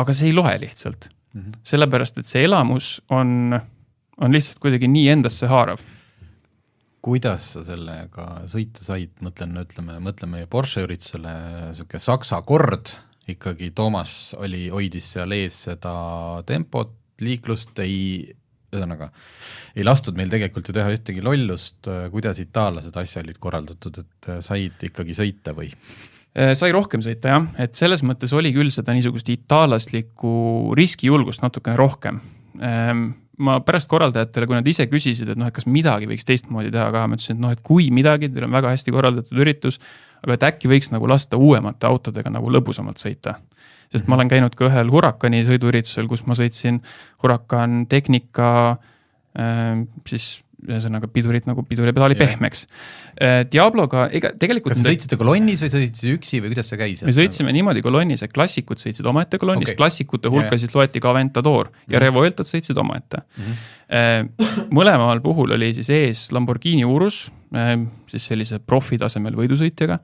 Aga see ei loe lihtsalt. Sellepärast, et see elamus on lihtsalt kuidagi nii endasse haarav. Kuidas sa sellega sõita said? Mõtleme Porsche üritusele selline saksa kord, ikkagi Toomas hoidis seal ees seda tempot, liiklust, ei lastud meil tegelikult ju teha ühtegi lollust, kuidas itaallased asja olid korraldatud, et said ikkagi sõita või? Sai rohkem sõita, jah, et selles mõttes oli küll seda niisugust itaallaslikku riskijulgust natukene rohkem. Ma pärast korraldajatele, kui nad ise küsisid, et kas midagi võiks teistmoodi teha ka, ma ütlesin, et kui midagi, teil on väga hästi korraldatud üritus, aga et äkki võiks nagu lasta uuemate autodega nagu lõbusamalt sõita. Sest ma olen käinud ka ühel Huracani sõiduüritusel, kus ma sõitsin Huracan Technica, siis ühesõnaga pidurid nagu piduripedaali pehmeks. Diabloga, tegelikult... Kas sõitsite kolonnis või sõitsite üksi või kuidas see käis? Me sõitsime niimoodi kolonnis, et klassikud sõitsid omaette kolonnis, klassikute hulka siis loeti ka Aventador ja Revueltad sõitsid omaette. Mõlemal puhul oli siis ees Lamborghini Urus, siis sellise profitasemel võidusõitjaga,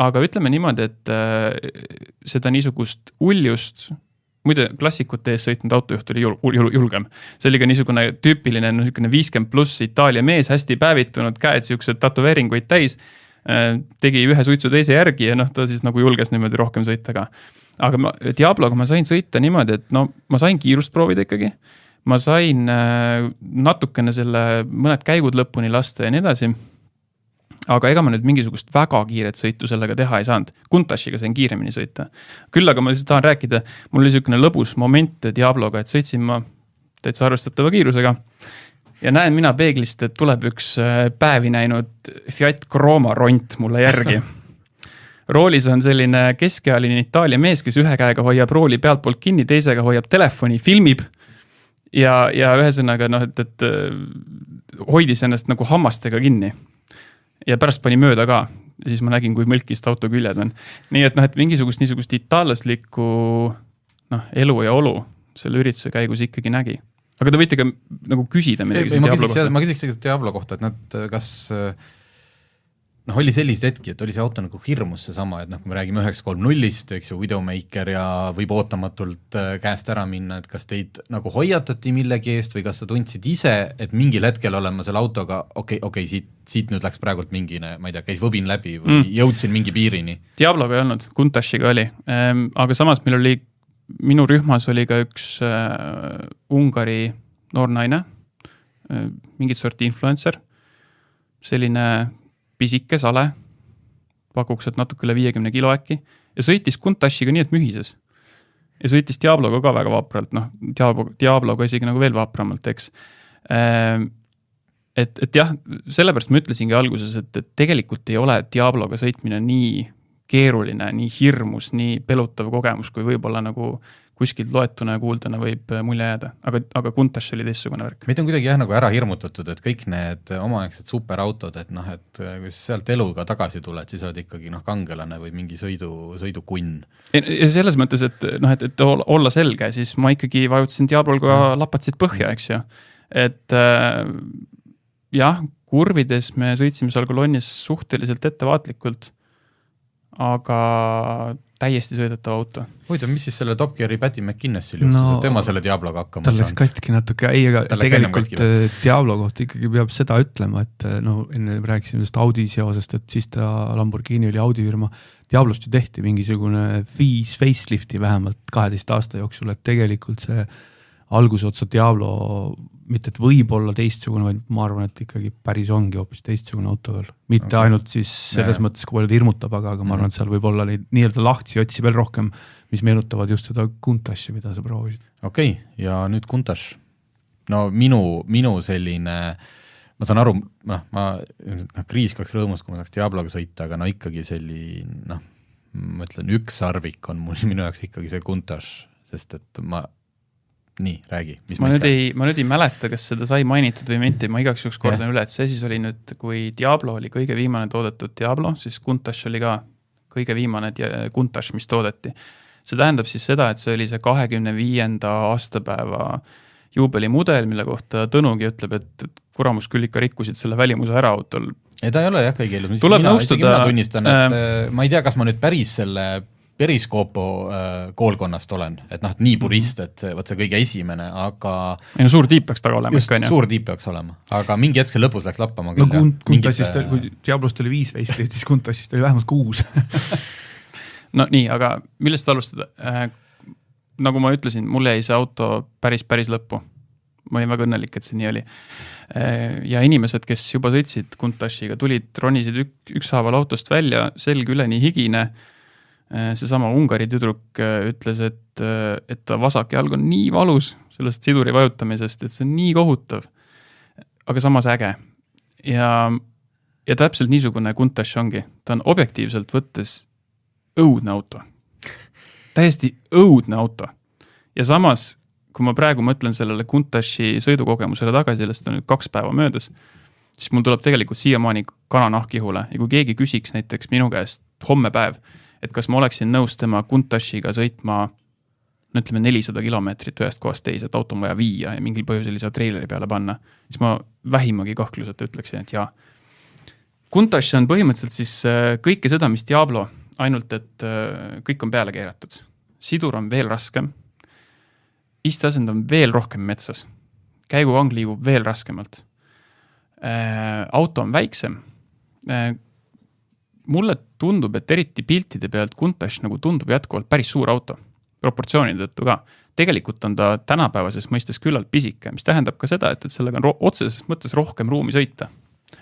aga ütleme niimoodi, et seda niisugust uljust, muide klassikute ees sõitnud autojuht oli julgem. See oli ka niisugune tüüpiline 50+ Itaalia mees, hästi päevitunud, käed siuksed tatuveeringuid täis, tegi ühe suitsu teise järgi ja ta siis nagu julges niimoodi rohkem sõita ka. Aga Diabloga ma sain sõita niimoodi, et ma sain kiirust proovida ikkagi, ma sain natukene selle mõned käigud lõpuni lasta ja nii edasi, aga ega ma nüüd mingisugust väga kiiret sõitu sellega teha ei saanud. Kuntashiga sain kiiremini sõita. Küll aga ma lihtsalt tahan rääkida, mul oli niisugune lõbus moment Diabloga, et sõitsin ma täitsa arvestatava kiirusega ja näen mina peeglist, et tuleb üks päevi näinud Fiat Croma ront mulle järgi. Roolis on selline keskealine Itaalia mees, kes ühe käega hoiab rooli pealtpoolt kinni, teisega hoiab telefoni, filmib ja ühesõnaga, et hoidis ennast nagu hammastega kinni. Ja pärast pani mööda ka, siis ma nägin, kui mõlkist auto küljed on. Nii et, et mingisugust niisugust itaallaslikku elu ja olu selle ürituse käigus ikkagi nägi. Aga te võite ka nagu küsida midagi Diablo kohta. Ma küsiks Diablo kohta, et nad kas oli sellised hetki, et oli see auto nagu hirmus seesama, et kui me räägime 930-st, eks ju, Widowmaker ja võib ootamatult käest ära minna, et kas teid nagu hoiatati millegi eest või kas sa tundsid ise, et mingil hetkel olen ma selle autoga, okei, siit nüüd läks praegult mingine, ma ei tea, käis võbin läbi või jõudsin mingi piirini? Diabloga ei olnud, Kuntashiga oli, aga samas minu rühmas oli ka üks Ungari noornaine, mingit sorti influencer, selline pisike, sale, pakuks, et natuke üle 50 kilo äkki, ja sõitis Kuntashiga nii, et mühises. Ja sõitis Diabloga ka väga vapralt, Diabloga isegi nagu veel vapramalt, eks. Et jah, sellepärast ma ütlesingi alguses, et tegelikult ei ole Diabloga sõitmine nii keeruline, nii hirmus, nii pelutav kogemus, kui võib-olla nagu kuskilt loetuna ja kuuldana võib mulje jääda. Aga Kuntash oli teistsugune värk. Meid on kuidagi nagu ära hirmutatud, et kõik need omaaegsed superautod, et kui sealt eluga tagasi tuled, siis oled ikkagi kangelane või mingi sõidukunn. Ja selles mõttes, et olla selge, siis ma ikkagi vajutasin Diabloga lapatsid põhja, eks ju. Et jah, kurvides me sõitsime seal kolonnis suhteliselt ettevaatlikult, aga täiesti sõidetav auto. Huvitav, mis siis selle Top Geari Patty McInnesil juhtus, et tema selle Diabloga hakkama tal läks katki natuke, ei, aga tegelikult Diablo kohta ikkagi peab seda ütlema, et enne rääkisime sellest Audi seosest, et siis ta Lamborghini oli Audi firma, Diablost ju tehti mingisugune 5 facelifti vähemalt 12 aasta jooksul, et tegelikult see algusotsa Diablo, mitte et võib olla teistsugune, vaid ma arvan, et ikkagi päris ongi hoopis teistsugune auto veel. Mitte ainult siis selles mõttes, kui palju ta hirmutab, aga ma arvan, et seal võib olla neid nii-öelda lahtisi otsi veel rohkem, mis meenutavad just seda Countach'i, mida sa proovisid. Okei, ja nüüd Countach. No minu selline, ma saan aru, ma kriiskaks rõõmus, kui ma saaks Diabloga sõita, aga ikkagi selline, ma ütlen, üks sarvik on minu jaoks ikkagi see Countach, sest et nii, räägi. Ma nüüd ei mäleta, kas seda sai mainitud või mitte, ma igaks juks kordan üle, et see siis oli nüüd, kui Diablo oli kõige viimane toodetud Diablo, siis Countach oli ka kõige viimane Countach, mis toodeti. See tähendab siis seda, et see oli see 25. aastapäeva juubelimudel, mille kohta Tõnugi ütleb, et kuramus küll ikka rikkusid selle välimuse ära autol. Ja ta ei ole jah kõige ilus. Tuleb nõustuda. Mina tunnistan, et ma ei tea, kas ma nüüd päris selle Periskoopo koolkonnast olen, et nii purist, et võt see kõige esimene, aga suur tiip peaks taga olema. Just, suur tiip peaks olema, aga mingi hetkel lõpus läks lappama küll. No Countachist, kui Diablost oli 5 veistlit, siis Countachist oli vähemalt 6. No nii, aga millest alustada? Nagu ma ütlesin, mulle jäi see auto päris lõppu. Ma olin väga õnnelik, et see nii oli. Ja inimesed, kes juba sõitsid Countachiga, ronisid ükshaaval autost välja, selg üleni higine. Seesama Ungari tüdruk ütles, et ta vasak jalg on nii valus sellest siduri vajutamisest, et see on nii kohutav, aga samas äge. Ja täpselt niisugune Countach ongi. Ta on objektiivselt võttes õudne auto. Täiesti õudne auto. Ja samas, kui ma praegu mõtlen sellele Countachi sõidukogemusele tagasi, sellest on nüüd 2 päeva möödas, siis mul tuleb tegelikult siiamaani kananahkihule. Ja kui keegi küsiks näiteks minu käest homme päev, et kas ma oleksin nõus tema Countach'iga sõitma, ütleme 400 kilomeetrit ühest kohast teise, et auto on vaja viia ja mingil põhjusel ei saa treileri peale panna, siis ma vähimagi kahkluseta ütleksin, et jaa. Countach on põhimõtteliselt siis kõike seda, mis Diablo, ainult et kõik on peale keeratud. Sidur on veel raskem, isteasend on veel rohkem metsas, käiguvang liigub veel raskemalt. Auto on väiksem. Mulle tundub, et eriti piltide pealt Countach nagu tundub jätkuvalt päris suur auto, proportsioonide tõttu ka. Tegelikult on ta tänapäevases mõistes küllalt pisike, mis tähendab ka seda, et sellega on otseses mõttes rohkem ruumi sõita.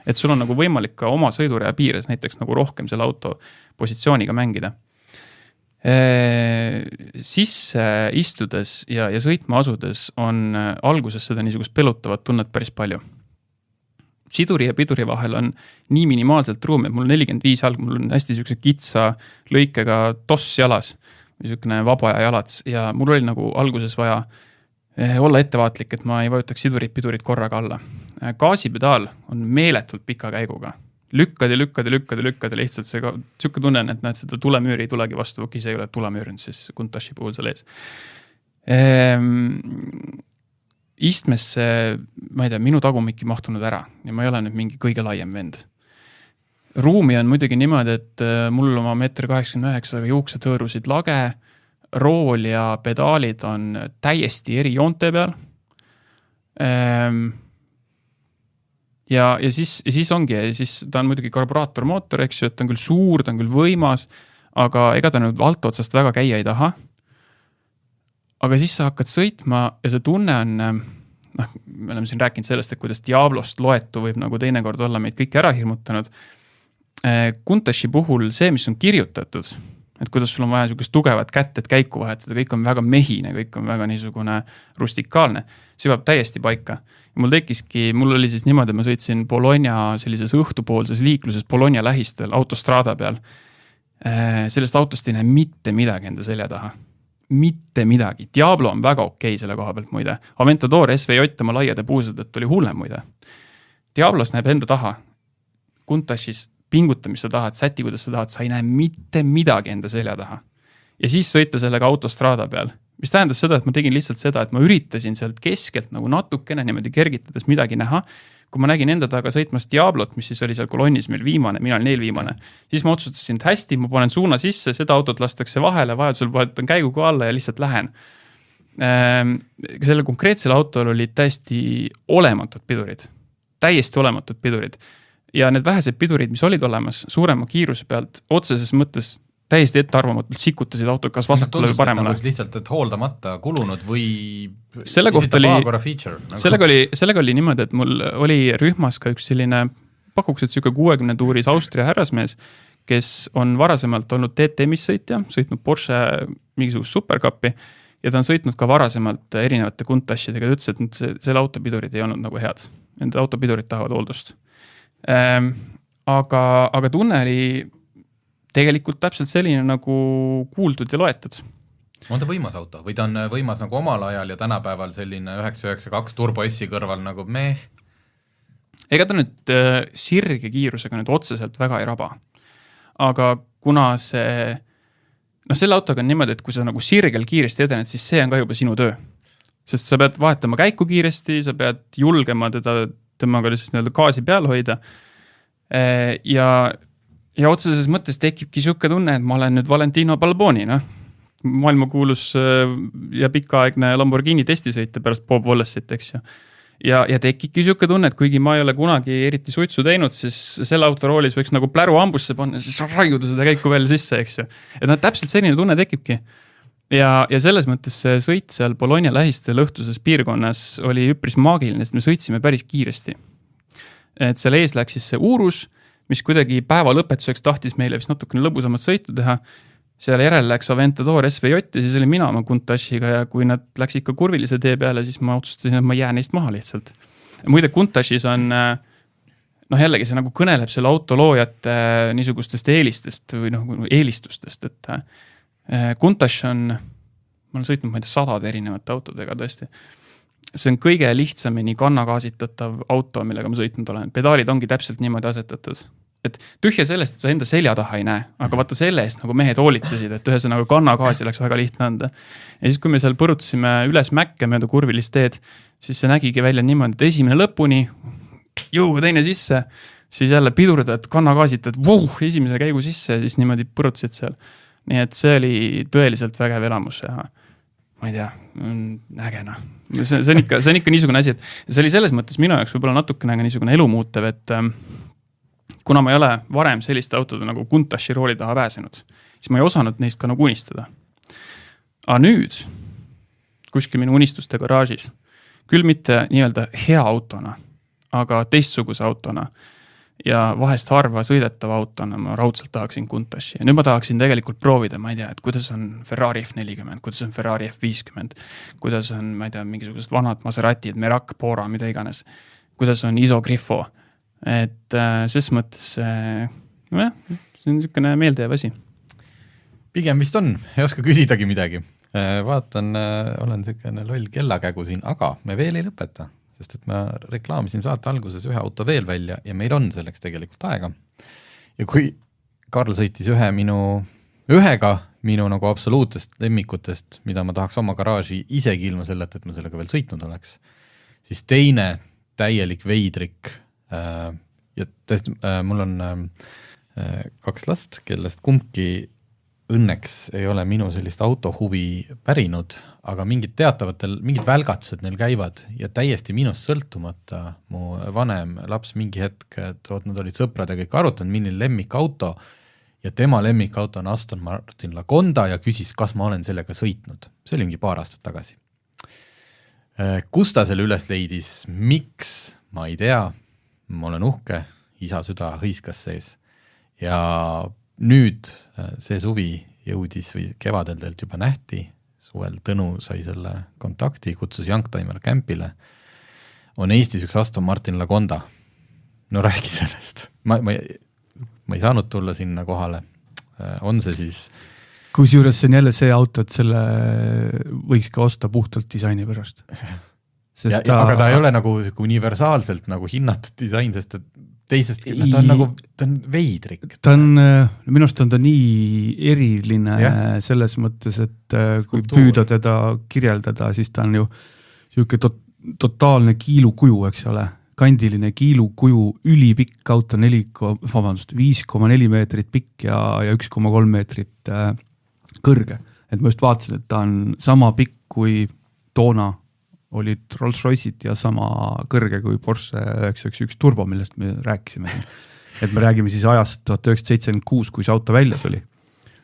Et sul on nagu võimalik ka oma sõidurea piires näiteks nagu rohkem selle auto positsiooniga mängida. Sisse istudes ja sõitma asudes on alguses seda niisugust pelutavat tunnet päris palju. Siduri ja piduri vahel on nii minimaalselt ruumi, et mul on 45 jalg, mul on hästi niisuguse kitsa lõikega toss jalas, niisugune vabaja jalats ja mul oli nagu alguses vaja olla ettevaatlik, et ma ei vajutaks sidurid korraga alla. Gaasipedaal on meeletult pika käiguga. Lükkad ja lihtsalt see siuke tunnen, et seda tulemüüri ei tulegi vastu, see ei ole tulemüür, siis Countach'i puhul seal ees. Istmesse, ma ei tea, minu tagumikki mahtunud ära ja ma ei ole nüüd mingi kõige laiem vend. Ruumi on muidugi niimoodi, et mul oma 1,89 m juuksed hõõrusid lage, rool ja pedaalid on täiesti eri joonte peal. Ja siis ongi, siis ta on muidugi karburaatormootor, eks ju, et ta on küll suur, ta on küll võimas, aga ega ta nüüd alt otsast väga käia ei taha. Aga siis sa hakkad sõitma ja see tunne on, me oleme siin rääkinud sellest, et kuidas Diablost loetu võib nagu teinekord olla meid kõik ära hirmutanud. Countach'i puhul see, mis on kirjutatud, et kuidas sul on vaja niisugust tugevat kätt, et käiku vahetada, kõik on väga mehine, kõik on väga niisugune rustikaalne, see peab täiesti paika. Ja mul oli siis niimoodi, ma sõitsin Bologna sellises õhtupoolses liikluses Bologna lähistel autostraada peal. Sellest autost ei näe mitte midagi enda selja taha. Mitte midagi. Diablo on väga okei selle koha pealt muide. Aventador SVJ oma laiade puusad, et oli hullem muide. Diablos näeb enda taha. Countach'is pinguta, mis sa tahad, säti, kuidas sa tahad, sa ei näe mitte midagi enda selja taha. Ja siis sõita sellega autostraada peal mis tähendas seda, et ma tegin lihtsalt seda, et ma üritasin sealt keskelt nagu natukene niimoodi kergitades midagi näha. Kui ma nägin enda taga sõitmas Diablot, mis siis oli seal kolonnis meil viimane, mina olin eelviimane, siis ma otsustasin, et hästi, ma panen suuna sisse, seda autot lastakse vahele, vajadusel vahetan käiguga alla ja lihtsalt lähen. Selle konkreetsel autol olid täiesti olematud pidurid. Täiesti olematud pidurid. Ja need vähesed pidurid, mis olid olemas suurema kiiruse pealt, otseses mõttes täiesti ettearvamatult sikutasid autot kas vasakule või paremale. Nagu lihtsalt, et hooldamata kulunud või sellega oli niimoodi, et mul oli rühmas ka üks selline, pakuks, et 60 tuuris Austria härrasmees, kes on varasemalt olnud DTM-is sõitja, sõitnud Porsche mingisugust superkapi ja ta on sõitnud ka varasemalt erinevate Countachidega ja ütles, et selle autopidurid ei olnud nagu head. Nende autopidurid tahavad hooldust. Aga tunne oli tegelikult täpselt selline nagu kuuldud ja loetud. On ta võimas auto või ta on võimas nagu omal ajal ja tänapäeval selline 992 Turbo S-i kõrval nagu meh? Ega ta nüüd sirge kiirusega nüüd otseselt väga ei raba. Aga kuna selle autoga on niimoodi, et kui sa nagu sirgel kiiresti edened, siis see on ka juba sinu töö. Sest sa pead vahetama käiku kiiresti, sa pead julgema temaga lihtsalt nii-öelda gaasi peal hoida ja otseses mõttes tekibki siuke tunne, et ma olen nüüd Valentino Balboni, maailmakuulus ja pikaaegne Lamborghini testisõite pärast Bob Wallace'it, eks ju. Ja tekibki siuke tunne, et kuigi ma ei ole kunagi eriti suitsu teinud, siis selle autoroolis võiks nagu pläru ambusse panna, siis raiuda seda käiku veel sisse, eks ju. Et täpselt selline tunne tekibki. Ja selles mõttes see sõit seal Bologna lähistel õhtuses piirkonnas oli üpris maagiline, sest me sõitsime päris kiiresti. Et seal ees läks siis see Urus, mis kuidagi päeva lõpetuseks tahtis meile vist natukene lõbusamat sõitu teha. Seal järel läks Aventador SVJ ja siis oli mina oma Countach'iga ja kui nad läks ikka kurvilise tee peale, siis ma otsustasin, et ma jään neist maha lihtsalt. Muide, Countach'is on, jällegi see nagu kõneleb selle autoloojate niisugustest eelistest või eelistustest, et Countach on, ma olen sõitnud, ma ei tea, 100 erinevate autodega tõesti. See on kõige lihtsamini kannagaasitatav auto, millega ma sõitnud olen. Pedaalid ongi täpselt niimoodi asetatud. Et tühja sellest, et sa enda selja taha ei näe, aga vaata selle eest nagu mehed hoolitsesid, et ühesõnaga kannagaasi läks väga lihtne anda. Ja siis, kui me seal põrutasime üles mäkke mööda kurvilist teed, siis see nägigi välja niimoodi, et esimene lõpuni, jõuga teine sisse, siis jälle pidurdad, kannagaasitad, esimese käigu sisse ja siis niimoodi põrutasid seal. Nii et see oli tõeliselt vägev elamus ja ma ei tea, ägena. See on ikka niisugune asi, et see oli selles mõttes minu jaoks võib-olla natukene niisugune elumuutev, et kuna ma ei ole varem selliste autode nagu Countach'i rooli taha pääsenud, siis ma ei osanud neist ka nagu unistada. Aga nüüd, kuskil minu unistuste garaažis, küll mitte nii-öelda hea autona, aga teistsuguse autona ja vahest harva sõidetava autona ma raudselt tahaksin Countach'i. Ja nüüd ma tahaksin tegelikult proovida, ma ei tea, et kuidas on Ferrari F40, kuidas on Ferrari F50, kuidas on, ma ei tea, mingisugused vanad Maseratid, Merak, Bora, mida iganes, kuidas on Iso Griffo. Et ses mõttes see on niisugune meeldejääv asi. Pigem vist on, ei oska küsidagi midagi. Vaatan, olen niisugune loll kellakägu siin, aga me veel ei lõpeta. Sest et ma reklaamisin saate alguses ühe auto veel välja ja meil on selleks tegelikult aega. Ja kui Karl sõitis ühega minu nagu absoluutest lemmikutest, mida ma tahaks oma garaaži isegi ilma selleta, et ma sellega veel sõitnud oleks, siis teine täielik veidrik ja tõesti, mul on 2 last, kellest kumbki õnneks ei ole minu sellist autohuvi pärinud, aga mingid välgatused neil käivad ja täiesti minust sõltumata mu vanem laps mingi hetk, et nad olid sõprad ja kõik arutanud, milline lemmikauto ja tema lemmikauto on Aston Martin Lagonda ja küsis, kas ma olen sellega sõitnud. See oli mingi paar aastat tagasi. Kus ta selle üles leidis, miks, ma ei tea, ma olen uhke, isa süda hõiskas sees ja nüüd see suvi jõudis või kevadel teilt juba nähti, suvel Tõnu sai selle kontakti, kutsus Youngtimer Campile, on Eestis üks Aston Martin Lagonda. No räägi sellest. Ma ei saanud tulla sinna kohale. On see siis? Kusjuures see on jälle see auto, et selle võiks ka osta puhtalt disaini pärast. Aga ta ei ole nagu universaalselt nagu hinnatud disain, sest teisest, ta on nagu, ta on veidrik. Ta on, minu arust on ta nii eriline selles mõttes, et kui püüda teda kirjeldada, siis ta on ju siuke totaalne kiilukuju, eks ole. Kandiline kiilukuju, ülipikk auto, 5,4 meetrit pikk ja 1,3 meetrit kõrge. Et ma just vaatasin, et ta on sama pikk kui toona olid Rolls-Royce'id ja sama kõrge kui Porsche 991 Turbo, millest me rääkisime. Et me räägime siis ajast 1976, kui see auto välja tuli.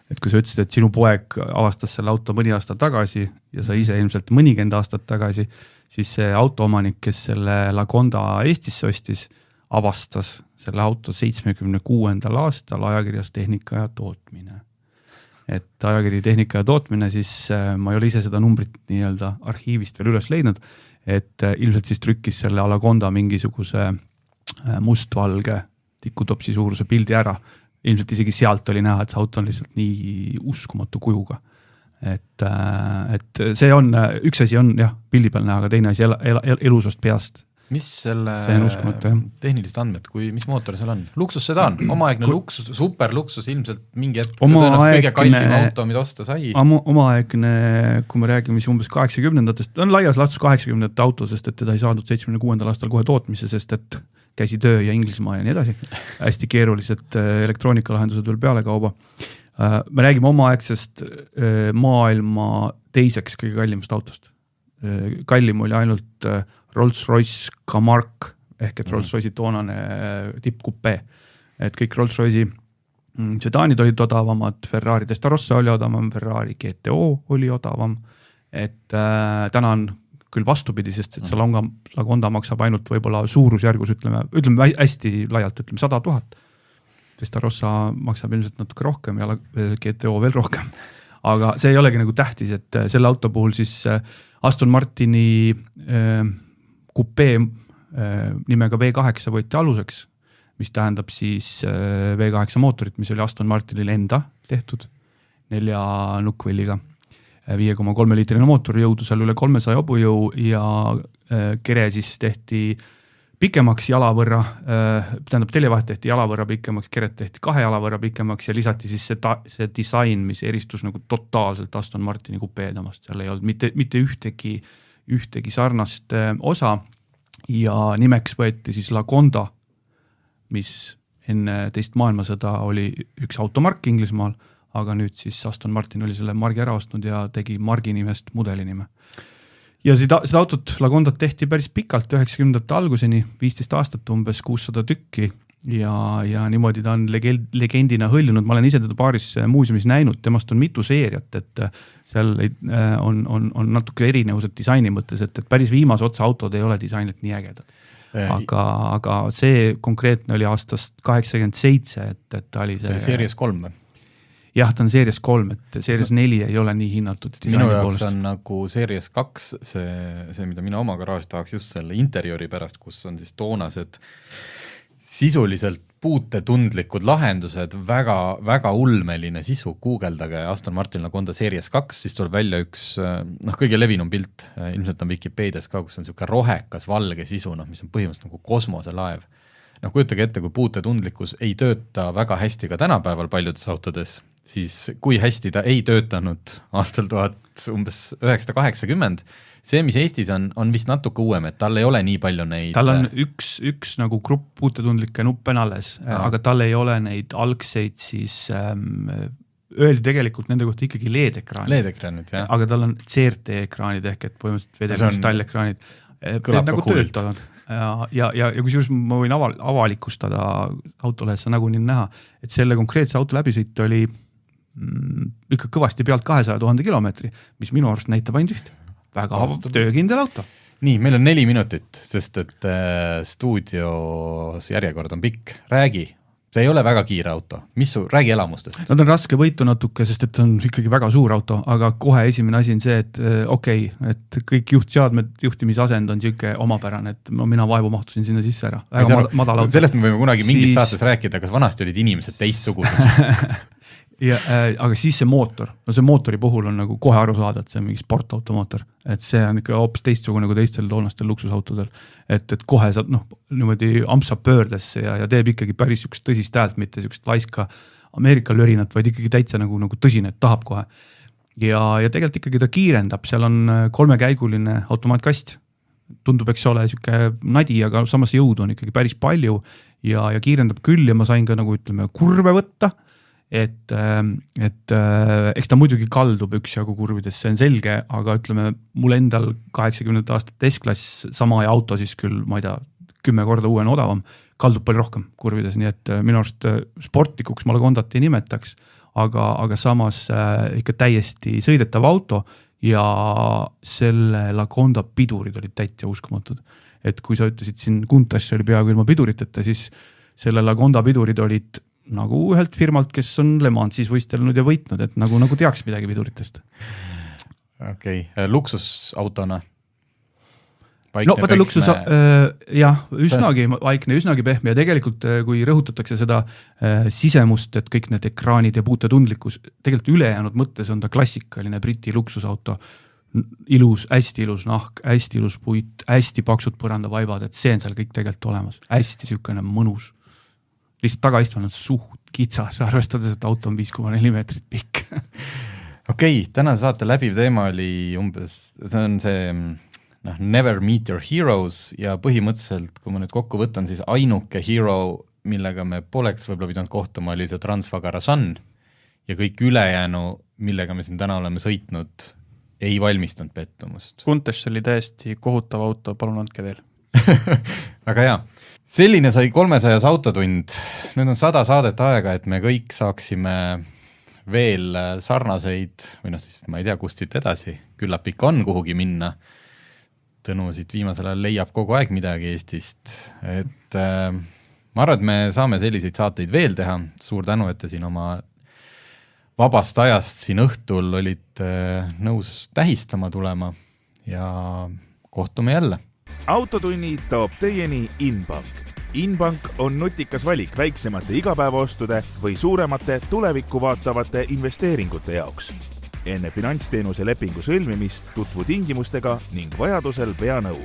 Et kui sa ütlesid, et sinu poeg avastas selle auto mõni aasta tagasi ja sa ise ilmselt mõnikend aastat tagasi, siis see autoomanik, kes selle Lagonda Eestisse ostis, avastas selle auto 76. aastal ajakirjas Tehnika ja tootmine. Et ajakiri Tehnika ja tootmine, siis ma ei ole ise seda numbrit nii-öelda arhiivist veel üles leidnud, et ilmselt siis trükkis selle Lagonda mingisuguse mustvalge tikutopsi suuruse pildi ära. Ilmselt isegi sealt oli näha, et see auto on lihtsalt nii uskumatu kujuga. Et see on, üks asi on jah, pildi peal näha, aga teine asi elusast peast. Mis selle uskumatu, tehnilised andmed, mis mootor seal on? Luksus seda on, omaaegne luksus, superluksus, ilmselt mingi hetk tõenäoliselt kõige kallim auto, mida osta sai. Omaaegne, kui me räägime umbes 80-ndatest, on laias laastus 80-ndate auto, sest et teda ei saadud 76. aastal kohe tootmise, sest et käsi töö ja Inglismaa ja nii edasi. Hästi keerulised elektroonikalahendused veel peale kauba. Me räägime omaaegsest maailma teiseks kõige kallimast autost. Kallim oli ainult Rolls-Royce Camargue ehk et Rolls-Royce'i toonane tippkupe. Et kõik Rolls-Royce'i sedaanid olid odavamad, Ferrari Testarossa oli odavam, Ferrari GTO oli odavam. Et täna on küll vastupidi, sest et see Lagonda maksab ainult võib-olla suurusjärgus, ütleme hästi laialt, 100 000. Testarossa maksab ilmselt natuke rohkem ja GTO veel rohkem. Aga see ei olegi nagu tähtis, et selle auto puhul siis Aston Martini kupe nimega V8 võeti aluseks, mis tähendab siis V8 mootorit, mis oli Aston Martinil enda tehtud 4 nukkvilliga. 5,3 liitrine mootor jõudu seal üle 300 hobujõu ja kere siis tehti pikemaks jala võrra, tähendab teljevahet tehti jala võrra pikemaks, keret tehti 2 jala võrra pikemaks ja lisati siis see disain, mis eristus nagu totaalselt Aston Martini kupeedamast. Seal ei olnud mitte ühtegi sarnast osa ja nimeks võeti siis Lagonda, mis enne teist maailmasõda oli üks automark Inglismaal, aga nüüd siis Aston Martin oli selle margi ära ostnud ja tegi margi nimest mudeli nime. Ja seda autot Lagondat tehti päris pikalt, 90-ndate alguseni, 15 aastat umbes 600 tükki ja niimoodi ta on legendina hõljunud. Ma olen ise teda paaris muuseumis näinud, temast on mitu seeriat, et seal on natuke erinevused disaini mõttes, et päris viimase otsa autod ei ole disainilt nii ägedad. Aga see konkreetne oli aastast 87, et ta oli see... Series 3 või? Jah, ta on Series 3, et Series 4 ei ole nii hinnatud. Minu jaoks on nagu Series 2 see, mida mina oma garaaži tahaks just selle interiori pärast, kus on siis toonased sisuliselt puutetundlikud lahendused, väga, väga ulmeline sisu, guugeldage Aston Martin Lagonda Series 2, siis tuleb välja üks kõige levinum pilt, ilmselt on Wikipedias ka, kus on niisugune rohekas valge sisu, mis on põhimõtteliselt nagu kosmoselaev. Kujutage ette, kui puutetundlikkus ei tööta väga hästi ka tänapäeval paljudes autodes, siis kui hästi ta ei töötanud aastal 1980, see, mis Eestis on vist natuke uuem, et tal ei ole nii palju neid... Tal on üks nagu grupp puutetundlikke nuppen alles, aga tal ei ole neid algseid siis... öeldi tegelikult nende kohta ikkagi LED-ekraanid. LED-ekraanid, jah. Aga tal on CRT-ekraanid ehk et põhimõtteliselt vedelkristallekraanid. Kõlab nagu töötavad. Ja kusjuures ma võin avalikustada autolehesse nagu nii näha, et selle konkreetse auto läbisõit oli ikka kõvasti pealt 200 000 kilomeetri, mis minu arust näitab ainult üht. Väga töökindel auto. Nii, meil on 4 minutit, sest et stuudios järjekord on pikk. Räägi, see ei ole väga kiire auto. Räägi elamustest. Nad on raske võitu natuke, sest et on ikkagi väga suur auto, aga kohe esimene asi on see, et et kõik juhtseadmed, juhtimisasend on siuke omapärane, et mina vaevu mahtusin sinna sisse ära. Väga madal auto. Sellest me võime kunagi mingis saates rääkida, kas vanasti olid inimesed teistsugused. aga siis see mootor, no see mootori puhul on nagu kohe aru saada, et see on mingi sportautomootor, et see on ikka hoopis teistsugune kui teistel toonastel luksusautodel, et kohe saad niimoodi ampsab pöördesse ja teeb ikkagi päris sükst tõsist häält, mitte sükst laiska Ameerika lörinat, vaid ikkagi täitsa nagu tõsine, et tahab kohe. Ja tegelikult ikkagi ta kiirendab, seal on 3-käiguline automaatkast, tundub, eks ole, siuke nadi, aga samas jõudu on ikkagi päris palju ja kiirendab küll ja ma sain ka nagu ütleme kurve võtta, et eks ta muidugi kaldub üksjagu kurvides, see on selge, aga ütleme, mul endal 80 aastat S-klass sama auto siis küll, ma ei tea, 10 korda uue on odavam, kaldub palju rohkem kurvides, nii et minu arust sportlikuks ma Lagondat ei nimetaks, aga samas ikka täiesti sõidetav auto ja selle Lagonda pidurid olid täitsa uskumatud. Et kui sa ütlesid siin Kuntas oli peaaegu ilma piduriteta, siis selle Lagonda pidurid olid nagu ühelt firmalt, kes on Le Mansis võistelnud ja võitnud, et nagu teaks midagi piduritest. Okei, luksusautona? No vaata luksus, jah, üsnagi vaikne, üsnagi pehme ja tegelikult kui rõhutatakse seda sisemust, et kõik need ekraanid ja puutetundlikkus, tegelikult ülejäänud mõttes on ta klassikaline Briti luksusauto, ilus, hästi ilus nahk, hästi ilus puit, hästi paksud põrandavaibad, et see on seal kõik tegelikult olemas, hästi sükene mõnus. Lihtsalt tagaistval on suht kitsas, arvestades, et auto on 5,4 meetrit pikk. Okei, tänase saate läbiv teema oli umbes, see on see Never Meet Your Heroes ja põhimõtteliselt, kui ma nüüd kokku võtan, siis ainuke hero, millega me poleks võib-olla pidanud kohtuma, oli see Transfagara Sun ja kõik ülejäänu, millega me siin täna oleme sõitnud, ei valmistanud pettumust. Kuntes oli täiesti kohutav auto, palun andke veel. Väga hea. Selline sai 300 autotund. Nüüd on 100 saadet aega, et me kõik saaksime veel sarnaseid, või siis ma ei tea, kust siit edasi, küllap ikka on kuhugi minna. Tõnu siit viimasel ajal leiab kogu aeg midagi Eestist. Et ma arvan, et me saame selliseid saateid veel teha. Suur tänu, et te siin oma vabast ajast siin õhtul olid nõus tähistama tulema ja kohtume jälle. Autotunni toob teieni Inbank. Inbank on nutikas valik väiksemate igapäevaostude või suuremate tulevikku vaatavate investeeringute jaoks. Enne finantsteenuse lepingu sõlmimist tutvu tingimustega ning vajadusel pea nõu.